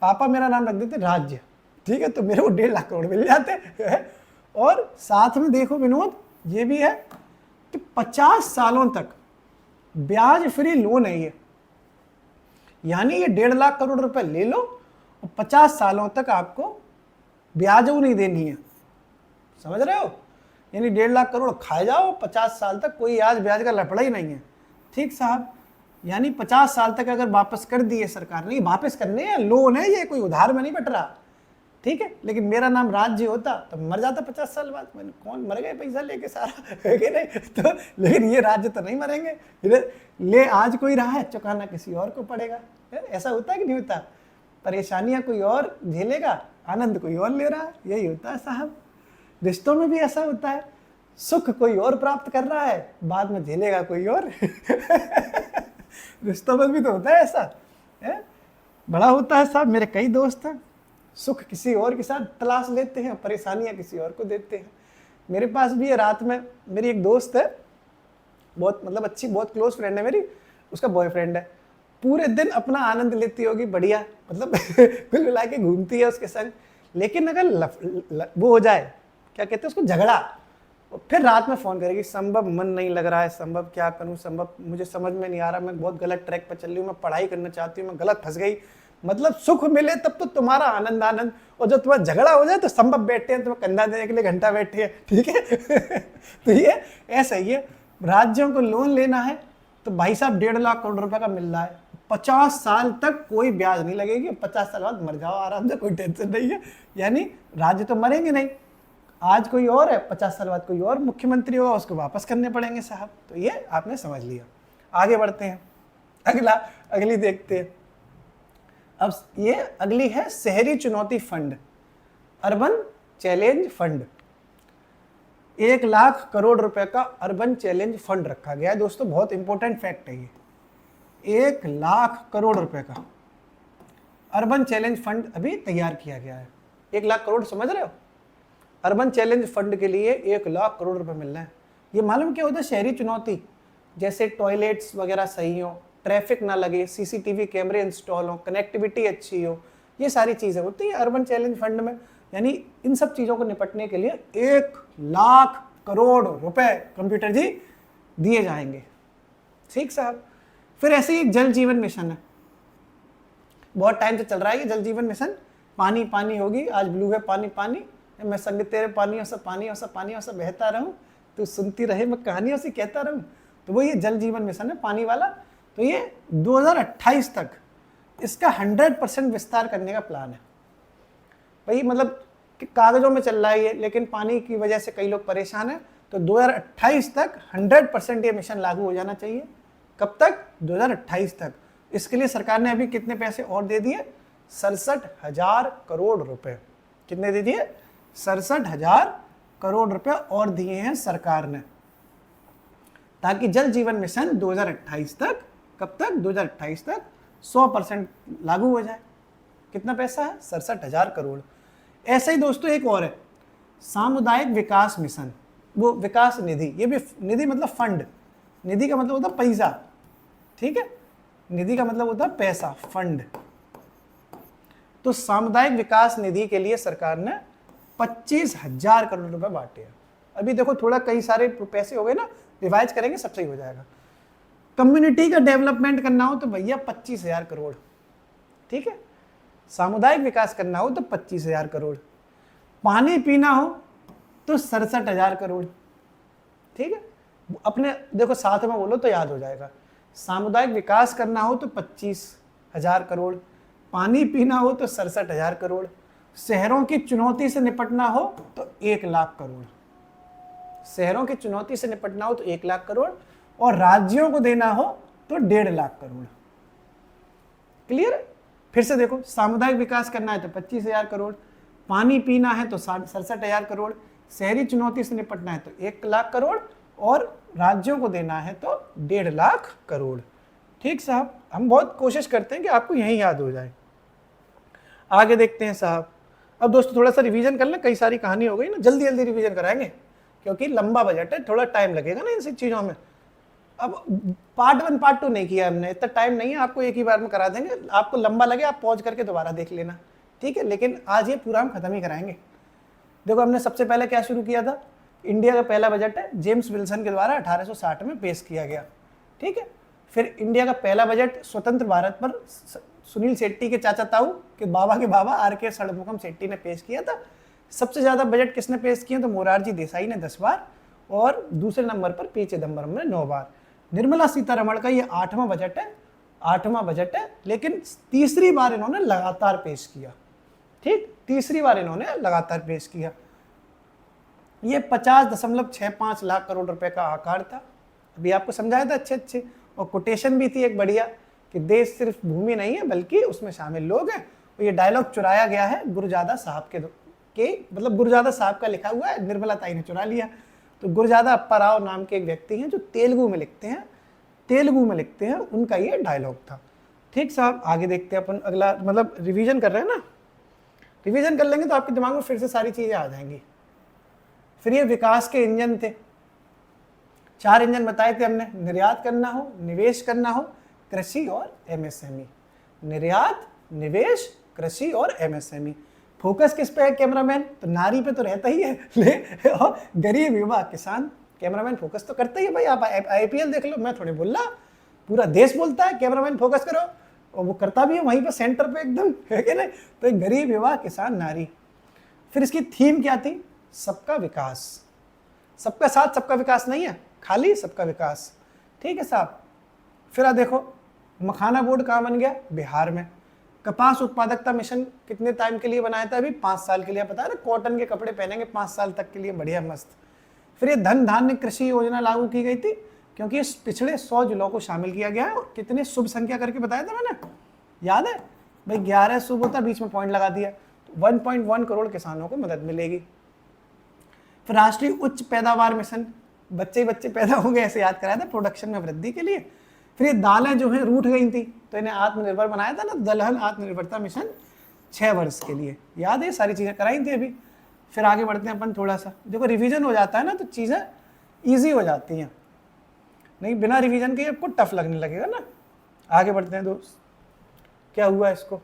पापा मेरा नाम रख देते राज्य, ठीक है, तो मेरे को 1.5 लाख करोड़ मिल जाते। और साथ में देखो विनोद, ये भी है कि 50 सालों तक ब्याज फ्री लोन है ये। यानी ये 1.5 लाख करोड़ रुपए ले लो और 50 सालों तक आपको ब्याज नहीं देनी है। समझ रहे हो? यानी 1.5 लाख करोड़ खाए जाओ, 50 साल तक कोई आज ब्याज का लफड़ा ही नहीं है। ठीक साहब, यानी 50 साल तक अगर वापस कर दिए सरकार ने, वापस करने हैं, लोन है ये, कोई उधार में नहीं बट रहा। ठीक है, लेकिन मेरा नाम राज्य होता तो मर जाता 50 साल बाद। मैंने कौन मर गए पैसा लेके सारा, है कि नहीं? तो लेकिन ये राज्य तो नहीं मरेंगे। ले आज कोई रहा है, चुकाना किसी और को पड़ेगा। ऐसा होता है कि नहीं होता? परेशानियां कोई और झेलेगा, आनंद कोई और ले रहा है, यही होता है साहब। रिश्तों में भी ऐसा होता है, सुख कोई और प्राप्त कर रहा है, बाद में झेलेगा कोई और। रिश्तों में भी तो होता है ऐसा, है? बड़ा होता है साहब। मेरे कई दोस्त हैं, सुख किसी और के साथ तलाश लेते हैं, परेशानियां किसी और को देते हैं। मेरे पास भी है, रात में मेरी एक दोस्त है, बहुत मतलब अच्छी, बहुत क्लोज फ्रेंड है मेरी, उसका बॉयफ्रेंड है, पूरे दिन अपना आनंद लेती होगी, बढ़िया मतलब कुल मिला के घूमती है उसके संग। लेकिन अगर वो हो जाए, क्या कहते हैं उसको, झगड़ा, फिर रात में फोन करेगी, संभव मन नहीं लग रहा है, संभव क्या करूं, संभव मुझे समझ में नहीं आ रहा, मैं बहुत गलत ट्रैक पर चल रही हूँ, मैं पढ़ाई करना चाहती हूँ, मैं गलत फंस गई। मतलब सुख मिले तब तो तुम्हारा आनंद आनंद, और जब तुम्हारा झगड़ा हो जाए तो संभव बैठे हैं तुम्हें कंधा देने के लिए, घंटा बैठे हैं, ठीक है। तो ये ऐसा ही है, राज्यों को लोन लेना है तो भाई साहब 1.5 लाख करोड़ रुपए का मिल रहा है, 50 साल तक कोई ब्याज नहीं लगेगी, 50 साल बाद मर जाओ आराम से, कोई टेंशन नहीं है। यानी राज्य तो मरेंगे नहीं, आज कोई और है, 50 साल बाद कोई और मुख्यमंत्री होगा, उसको वापस करने पड़ेंगे साहब। तो ये आपने समझ लिया। आगे बढ़ते हैं, अगली देखते हैं। अब ये अगली है शहरी चुनौती fund, urban challenge fund. 1 lakh crore रुपए का अर्बन चैलेंज फंड रखा गया है दोस्तों, बहुत इंपॉर्टेंट फैक्ट है ये। 1 लाख करोड़ रुपए का अर्बन चैलेंज फंड अभी तैयार किया गया है। 1 लाख करोड़, समझ रहे हो? अर्बन चैलेंज फंड के लिए 1 लाख करोड़ रुपए मिल रहे हैं। ये मालूम क्या होता है? शहरी चुनौती, जैसे टॉयलेट्स वगैरह सही हो, ट्रैफिक ना लगे, सीसीटीवी कैमरे इंस्टॉल हो, कनेक्टिविटी अच्छी हो, ये सारी चीजें होती है अर्बन चैलेंज फंड में। यानी इन सब चीजों को निपटने के लिए 1 लाख करोड़ रुपए कंप्यूटर जी दिए जाएंगे। ठीक साहब। फिर ऐसे ही जल जीवन मिशन है, बहुत टाइम से चल रहा है ये जल जीवन मिशन। पानी पानी होगी, आज ब्लू है पानी पानी, मैं संग तेरे पानियों से पानियों से पानियों से बहता रहूं, तू सुनती रहे मैं कहानियों से कहता रहूं। तो वो ये जल जीवन मिशन है पानी वाला। तो ये 2028 तक इसका 100% विस्तार करने का प्लान है भाई। मतलब कि कागजों में चल रहा है ये, लेकिन पानी की वजह से कई लोग परेशान हैं। तो 2028 तक 100% ये मिशन लागू हो जाना चाहिए। कब तक? 2028 तक। इसके लिए सरकार ने अभी कितने पैसे और दे दिए? 67,000 करोड़ रुपए। कितने दे दिए? 67,000 करोड़ रुपए और दिए हैं सरकार ने, ताकि जल जीवन मिशन 2028 तक, कब तक? 2028 तक 100% लागू हो जाए। कितना पैसा है? 67,000 करोड़। ऐसे ही दोस्तों एक और है, सामुदायिक विकास मिशन, वो विकास निधि। ये भी निधि मतलब फंड, निधि का मतलब होता है पैसा, ठीक है? निधि का मतलब होता है पैसा, फंड। तो सामुदायिक विकास निधि के लिए सरकार ने 25,000 करोड़ रुपए बांटे हैं। अभी देखो थोड़ा कई सारे पैसे हो गए ना, रिवाइज करेंगे सब सही हो जाएगा। कम्युनिटी का डेवलपमेंट करना हो तो भैया 25,000 करोड़, ठीक है? सामुदायिक विकास करना हो तो 25,000 करोड़, पानी पीना हो तो 67,000 करोड़, ठीक है? अपने देखो साथ में बोलो तो याद हो जाएगा। सामुदायिक विकास करना हो तो 25,000 करोड़, पानी पीना हो तो 67,000 करोड़, शहरों की चुनौती से निपटना हो तो 1 लाख करोड़, शहरों की चुनौती से निपटना हो तो 1 लाख करोड़, और राज्यों को देना हो तो 1.5 लाख करोड़। क्लियर? फिर से देखो, सामुदायिक विकास करना है तो 25,000 करोड़, पानी पीना है तो 67,000 करोड़, शहरी चुनौती से निपटना है तो 1 लाख करोड़, और राज्यों को देना है तो 1.5 लाख करोड़। ठीक साहब, हम बहुत कोशिश करते हैं कि आपको यही याद हो जाए। आगे देखते हैं साहब। अब दोस्तों थोड़ा सा रिवीजन कर लें, कई सारी कहानी हो गई ना, जल्दी जल्दी रिवीजन कराएंगे क्योंकि लंबा बजट है, थोड़ा टाइम लगेगा ना इन सब चीज़ों में। अब पार्ट 1 पार्ट 2 नहीं किया हमने, इतना टाइम नहीं है, आपको एक ही बार में करा देंगे। आपको लंबा लगे आप पॉज करके दोबारा देख लेना, ठीक है? लेकिन आज ये पूरा हम खत्म ही कराएंगे। देखो हमने सबसे पहले क्या शुरू किया था, इंडिया का पहला बजट है, जेम्स विल्सन के द्वारा 1860 में पेश किया गया, ठीक है? फिर इंडिया का पहला बजट स्वतंत्र भारत पर सुनील शेट्टी के चाचा ताऊ के बाबा आर.के. षणमुगम शेट्टी ने पेश किया था। सबसे ज़्यादा बजट किसने पेश किया? तो मोरारजी देसाई ने 10 बार, और दूसरे नंबर पर पी चिदम्बरम ने 9 बार। निर्मला सीतारमण का ये 8वां बजट है, लेकिन तीसरी बार इन्होंने लगातार पेश किया, ठीक? तीसरी बार इन्होंने लगातार पेश किया। ये 50.65 लाख करोड़ रुपए का आकार था, अभी आपको समझाया था अच्छे, और कोटेशन भी थी एक बढ़िया कि देश सिर्फ भूमि नहीं है बल्कि उसमें शामिल लोग हैं। और ये डायलॉग चुराया गया है गुरुजादा साहब के मतलब गुरुजादा साहब का लिखा हुआ है, निर्मला ताई ने चुरा लिया। तो गुरुजादा अप्पा राव नाम के एक व्यक्ति हैं जो तेलुगु में लिखते हैं, उनका ये डायलॉग था। ठीक साहब, आगे देखते हैं अपन अगला, मतलब रिवीजन कर रहे हैं ना, रिवीजन कर लेंगे तो आपके दिमाग में फिर से सारी चीज़ें आ जाएंगी। फिर ये विकास के इंजन थे, 4 इंजन बताए थे हमने, निर्यात करना हो, निवेश करना हो, कृषि और एमएसएमई। निर्यात, निवेश, कृषि और एमएसएमई। फोकस किस पे है कैमरामैन? तो नारी पे तो रहता ही है, ले और गरीब युवा किसान। कैमरामैन फोकस तो करता ही है भाई, आप आईपीएल देख लो, मैं थोड़ी बोल रहा, पूरा देश बोलता है कैमरामैन फोकस करो, और वो करता भी है वहीं पर सेंटर पे एकदम, है कि नहीं? तो एक गरीब युवा किसान नारी। फिर इसकी थीम क्या थी? सबका विकास। सबका साथ सबका विकास नहीं है, खाली सबका विकास। ठीक है साहब। फिर आ देखो, मखाना बोर्ड कहाँ बन गया? बिहार में। कपास उत्पादकता मिशन कितने टाइम के लिए बनाया था? अभी 5 साल के लिए। पता है ना, कॉटन के कपड़े पहनेंगे 5 साल तक के लिए, बढ़िया मस्त। फिर ये धन धान्य कृषि योजना लागू की गई थी, क्योंकि इस पिछड़े 100 जिलों को शामिल किया गया है। और कितने शुभ संख्या करके बताया था मैंने, याद है भाई? 11 शुभ होता, बीच में पॉइंट लगा दिया। 1.1 करोड़ किसानों को मदद मिलेगी। फिर राष्ट्रीय उच्च पैदावार मिशन, बच्चे बच्चे पैदा होंगे ऐसे याद कराया था, प्रोडक्शन में वृद्धि के लिए। फिर ये दालें जो हैं रूठ गई थी, तो इन्हें आत्मनिर्भर बनाया था ना, दलहन आत्मनिर्भरता मिशन 6 वर्ष के लिए। याद है, सारी चीज़ें कराई थी अभी। फिर आगे बढ़ते हैं अपन थोड़ा सा। देखो रिवीजन हो जाता है ना तो चीज़ें ईजी हो जाती हैं, नहीं बिना रिवीजन के आपको टफ लगने लगेगा ना। आगे बढ़ते हैं दोस्त, क्या हुआ इसको?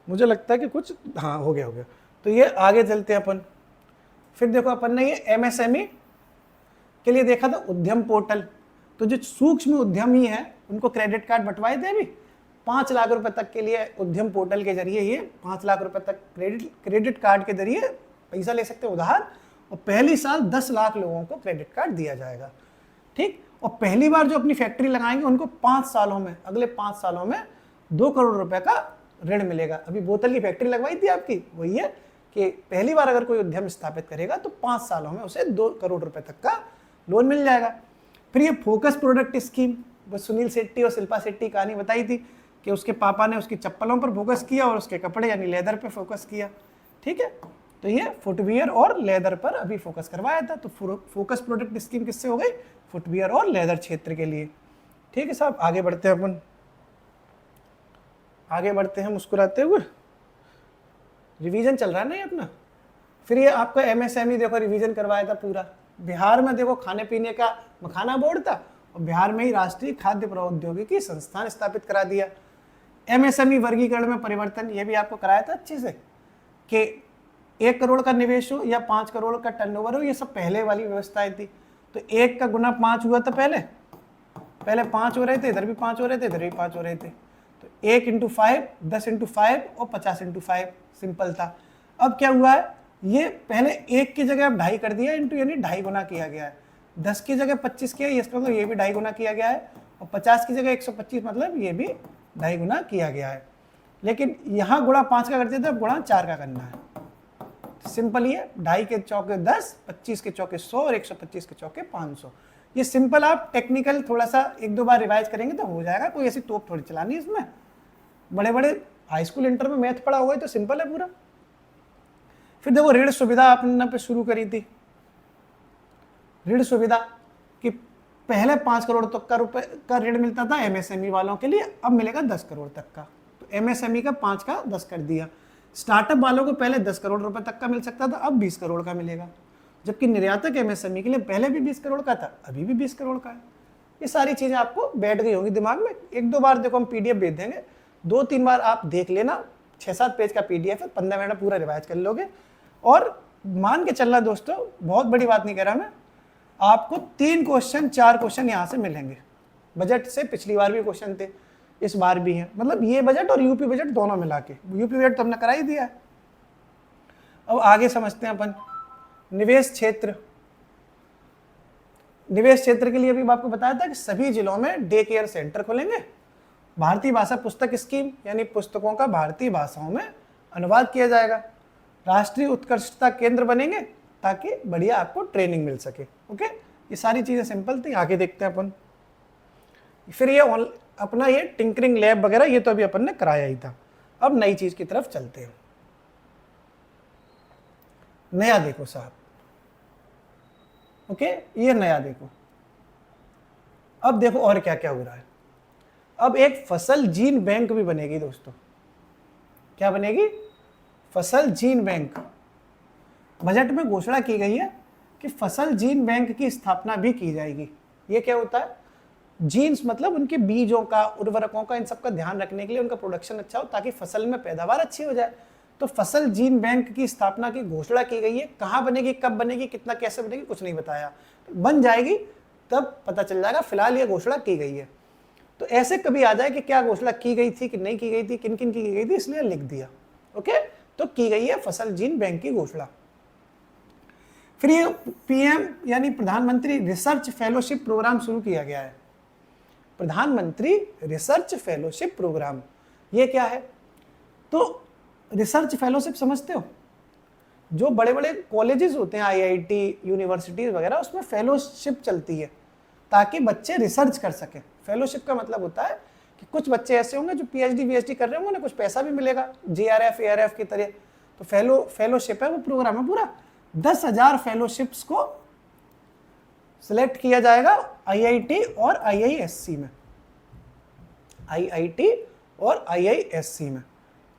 मुझे लगता है कि कुछ, हाँ हो गया। तो ये आगे चलते हैं अपन। फिर देखो अपन ने ये एमएसएमई के लिए देखा था उद्यम पोर्टल। तो जो सूक्ष्म उद्यमी है उनको क्रेडिट कार्ड बंटवाए थे अभी 5 लाख रुपए तक के लिए। उद्यम पोर्टल के जरिए ये 5 लाख रुपए तक क्रेडिट कार्ड के जरिए पैसा ले सकते हैं उधार, और पहली साल 10 लाख लोगों को क्रेडिट कार्ड दिया जाएगा। ठीक। और पहली बार जो अपनी फैक्ट्री लगाएंगे उनको 5 सालों में, अगले 5 सालों में 2 करोड़ रुपए का ऋण मिलेगा। अभी बोतल की फैक्ट्री लगवाई थी आपकी, वही है कि पहली बार अगर कोई उद्यम स्थापित करेगा तो 5 सालों में उसे 2 करोड़ रुपए तक का लोन मिल जाएगा। फिर ये फोकस प्रोडक्ट स्कीम, वो सुनील शेट्टी और शिल्पा शेट्टी कहानी बताई थी कि उसके पापा ने उसकी चप्पलों पर फोकस किया और उसके कपड़े यानी लेदर पर फोकस किया। ठीक है, तो ये फुटवियर और लेदर पर अभी फोकस करवाया था। तो फोकस प्रोडक्ट स्कीम किससे हो गई? फुटवियर और लेदर क्षेत्र के लिए। ठीक है साहब, आगे बढ़ते हैं अपन, आगे बढ़ते हैं मुस्कुराते हुए। रिवीजन चल रहा है ना ये अपना। फिर ये आपका एमएसएमई देखो रिवीजन करवाया था पूरा। बिहार में देखो खाने पीने का मखाना बोर्ड था, और बिहार में ही राष्ट्रीय खाद्य प्रौद्योगिकी संस्थान स्थापित करा दिया। एमएसएमई वर्गीकरण में परिवर्तन, ये भी आपको कराया था अच्छे से कि 1 करोड़ का निवेश हो या 5 करोड़ का टर्नओवर हो, ये सब पहले वाली व्यवस्थाएं थी। तो 1 का गुना 5 हुआ था, पहले 5 हो रहे थे, इधर भी 5 हो रहे थे, इधर भी 5 हो रहे थे। तो 1 × 5, 10 × 5 और 50 × 5 सिंपल था। अब क्या हुआ है, ये पहले 1 की जगह अब 2.5 कर दिया, इंटू यानी 2.5 गुना किया गया है। 10 की जगह 25 किया, इसका मतलब ये भी 2.5 गुना किया गया है। और 50 की जगह 125, मतलब ये भी 2.5 गुना किया गया है। लेकिन यहाँ गुणा 5 का करते थे, अब गुणा 4 का करना है। सिंपल ये 2.5 के चौके 10, 25 के चौके 100 और 125 के चौके 500। ये सिंपल, आप टेक्निकल थोड़ा सा 1-2 बार रिवाइज करेंगे तो हो जाएगा। कोई ऐसी तोप थोड़ी चलानी इसमें। बड़े बड़े हाई स्कूल इंटर में मैथ पढ़ा हुआ है तो सिंपल है पूरा। फिर देखो ऋण सुविधा आपने पे शुरू करी थी। ऋण सुविधा कि पहले 5 करोड़ तक का रुपए का ऋण मिलता था एमएसएमई वालों के लिए, अब मिलेगा 10 करोड़ तक का। तो एमएसएमई का 5 का 10 कर दिया। स्टार्टअप वालों को पहले 10 करोड़ रुपए तक का मिल सकता था, अब 20 करोड़ का मिलेगा। जबकि निर्यातक एमएसएमई के लिए पहले भी 20 करोड़ का था, अभी भी 20 करोड़ का है। ये सारी चीजें आपको बैठ गई होंगी दिमाग में। 1-2 बार देखो हम पीडीएफ भेज देंगे, 2-3 बार आप देख लेना। 6-7 पेज का पीडीएफ है, 15 मिनट में पूरा रिवाइज कर लोगे। और मान के चलना दोस्तों, बहुत बड़ी बात नहीं कह रहा मैं, आपको 3 क्वेश्चन 4 क्वेश्चन यहाँ से मिलेंगे। बजट से पिछली बार भी क्वेश्चन थे, इस बार भी हैं। मतलब ये बजट और यूपी बजट दोनों मिला के, यूपी बजट तो हमने करा ही दिया है। अब आगे समझते हैं अपन निवेश क्षेत्र। निवेश क्षेत्र के लिए अभी आपको बताया था कि सभी जिलों में डे केयर सेंटर खुलेंगे। भारतीय भाषा पुस्तक स्कीम, यानी पुस्तकों का भारतीय भाषाओं में अनुवाद किया जाएगा। राष्ट्रीय उत्कृष्टता केंद्र बनेंगे ताकि बढ़िया आपको ट्रेनिंग मिल सके। ओके, ये सारी चीजें सिंपल थी। आगे देखते हैं अपन। फिर ये अपना ये टिंकरिंग लैब वगैरह, ये तो अभी अपन ने कराया ही था। अब नई चीज की तरफ चलते हैं। नया देखो साहब, ओके, ये नया देखो। अब देखो और क्या क्या हो रहा है। अब एक फसल जीन बैंक भी बनेगी दोस्तों। क्या बनेगी? फसल जीन बैंक, बजट में घोषणा की गई है कि फसल जीन बैंक की स्थापना भी की जाएगी। ये क्या होता है? जीन्स मतलब उनके बीजों का, उर्वरकों का, इन सब का ध्यान रखने के लिए, उनका प्रोडक्शन अच्छा हो ताकि फसल में पैदावार अच्छी हो जाए। तो फसल जीन बैंक की स्थापना की घोषणा की गई है। कहाँ बनेगी, कब बनेगी, कितना कैसे बनेगी, कुछ नहीं बताया। बन जाएगी तब पता चल जाएगा, फिलहाल ये घोषणा की गई है। तो ऐसे कभी आ जाए कि क्या घोषणा की गई थी कि नहीं की गई थी, किन किन की गई थी, इसलिए लिख दिया। ओके, तो की गई है फसल जीन बैंक की घोषणा। फिर ये पीएम यानी प्रधानमंत्री रिसर्च फेलोशिप प्रोग्राम शुरू किया गया है। प्रधानमंत्री रिसर्च फेलोशिप प्रोग्राम, ये क्या है? तो रिसर्च फेलोशिप समझते हो? जो बड़े बड़े कॉलेजेस होते हैं, आईआईटी, यूनिवर्सिटीज वगैरह, उसमें फेलोशिप चलती है ताकि बच्चे रिसर्च कर सकें। फेलोशिप का मतलब होता है कि कुछ बच्चे ऐसे होंगे जो पीएचडी कर रहे होंगे, उन्हें कुछ पैसा भी मिलेगा, जीआरएफ एआरएफ की तरह। तो फेलोशिप है, वो प्रोग्राम है पूरा। 10,000 फेलोशिप्स को सिलेक्ट किया जाएगा आईआईटी और आईआईएससी में। आईआईटी और आईआईएससी में।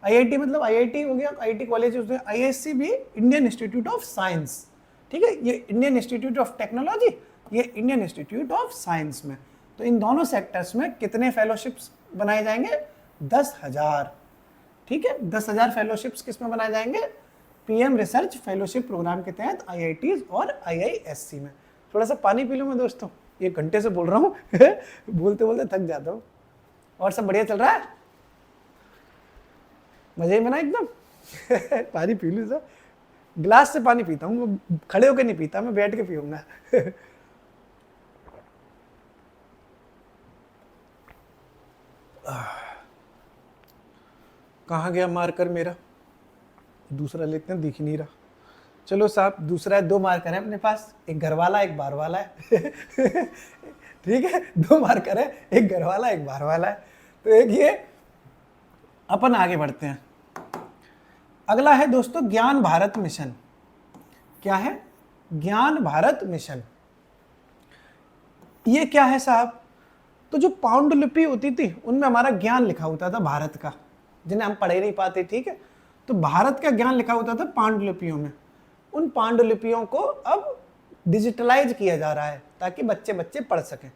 आईआईटी मतलब आईआईटी हो गया, आईआईटी कॉलेज, उसमें आईआईएससी भी इंडियन इंस्टीट्यूट ऑफ साइंस, ठीक है। ये इंडियन इंस्टीट्यूट ऑफ टेक्नोलॉजी, ये इंडियन इंस्टीट्यूट ऑफ साइंस में। तो इन दोनों सेक्टर्स में कितने फेलोशिप्स बनाए जाएंगे? 10,000, ठीक है। 10,000 फेलोशिप्स किस में बनाए जाएंगे? पीएम रिसर्च फेलोशिप प्रोग्राम के तहत आईआईटीज और आईआईएससी में। थोड़ा सा पानी पी लूँ मैं दोस्तों, 1 घंटे से बोल रहा हूँ बोलते बोलते थक जाता हूँ। और सब बढ़िया चल रहा है? मजे में ना एकदम पानी पी लूँ सर, गिलास से पानी पीता हूँ, खड़े होकर नहीं पीता, मैं बैठ के पीऊंगा कहाँ गया मार्कर मेरा? दूसरा लेते हैं, दिख नहीं रहा। चलो साहब, दूसरा 2 मार्कर है अपने पास, एक घर वाला एक बाहर वाला है ठीक है, 2 मार्कर है, एक घर वाला एक बाहर वाला है। तो एक ये, अपन आगे बढ़ते हैं। अगला है दोस्तों ज्ञान भारत मिशन। क्या है? ज्ञान भारत मिशन। ये क्या है साहब? तो जो पांडुलिपि होती थी उनमें हमारा ज्ञान लिखा होता था भारत का, जिन्हें हम पढ़ ही नहीं पाते, ठीक है। तो भारत का ज्ञान लिखा होता था पांडुलिपियों में। उन पांडुलिपियों को अब डिजिटलाइज किया जा रहा है ताकि बच्चे पढ़ सकें।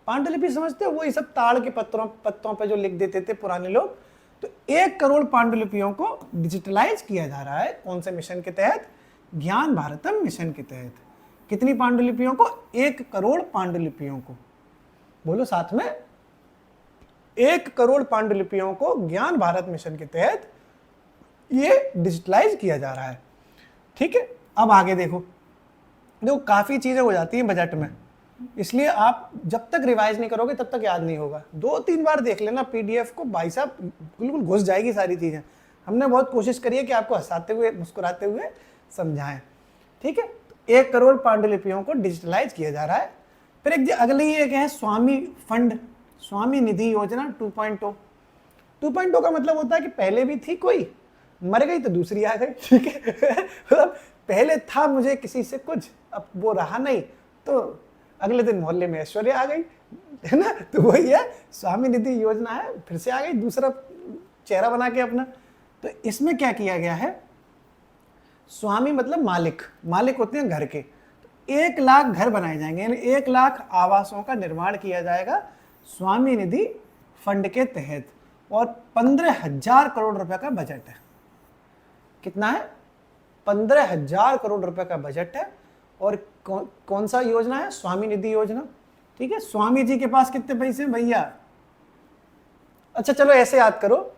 पांडुलिपि समझते हो? वही सब ताड़ के पत्तों पे जो लिख देते थे पुराने लोग। तो 1 करोड़ पांडुलिपियों को डिजिटलाइज किया जा रहा है। कौन से मिशन के तहत? ज्ञान भारतम मिशन के तहत। कितनी पांडुलिपियों को? 1 करोड़ पांडुलिपियों को। बोलो साथ में, 1 करोड़ पांडुलिपियों को ज्ञान भारत मिशन के तहत ये डिजिटलाइज किया जा रहा है, ठीक है। अब आगे देखो काफी चीजें हो जाती हैं बजट में, इसलिए आप जब तक रिवाइज नहीं करोगे तब तक याद नहीं होगा। 2-3 बार देख लेना पीडीएफ को, भाई साहब बिल्कुल घुस जाएगी सारी चीजें। हमने बहुत कोशिश करी है कि आपको हंसाते हुए मुस्कुराते हुए समझाएं, ठीक है। 1 करोड़ पांडुलिपियों को डिजिटलाइज किया जा रहा है। फिर एक अगली एक है स्वामी फंड, स्वामी निधि योजना 2.0। 2.0 का मतलब होता है कि पहले भी थी, कोई मर गई तो दूसरी आ गई, ठीक है मतलब पहले था मुझे किसी से कुछ, अब वो रहा नहीं, तो अगले दिन मोहल्ले में ऐश्वर्या आ गई, है ना। तो वही है, स्वामी निधि योजना है, फिर से आ गई दूसरा चेहरा बना के अपना। तो इसमें क्या किया गया है? स्वामी मतलब मालिक, मालिक होते हैं घर के। 1 लाख घर बनाए जाएंगे, यानी 1 लाख आवासों का निर्माण किया जाएगा स्वामी निधि फंड के तहत। और 15,000 करोड़ रुपए का बजट है। कितना है? 15,000 करोड़ रुपए का बजट है। और कौन सा योजना है? स्वामी निधि योजना, ठीक है। स्वामी जी के पास कितने पैसे भैया? अच्छा चलो ऐसे याद करो,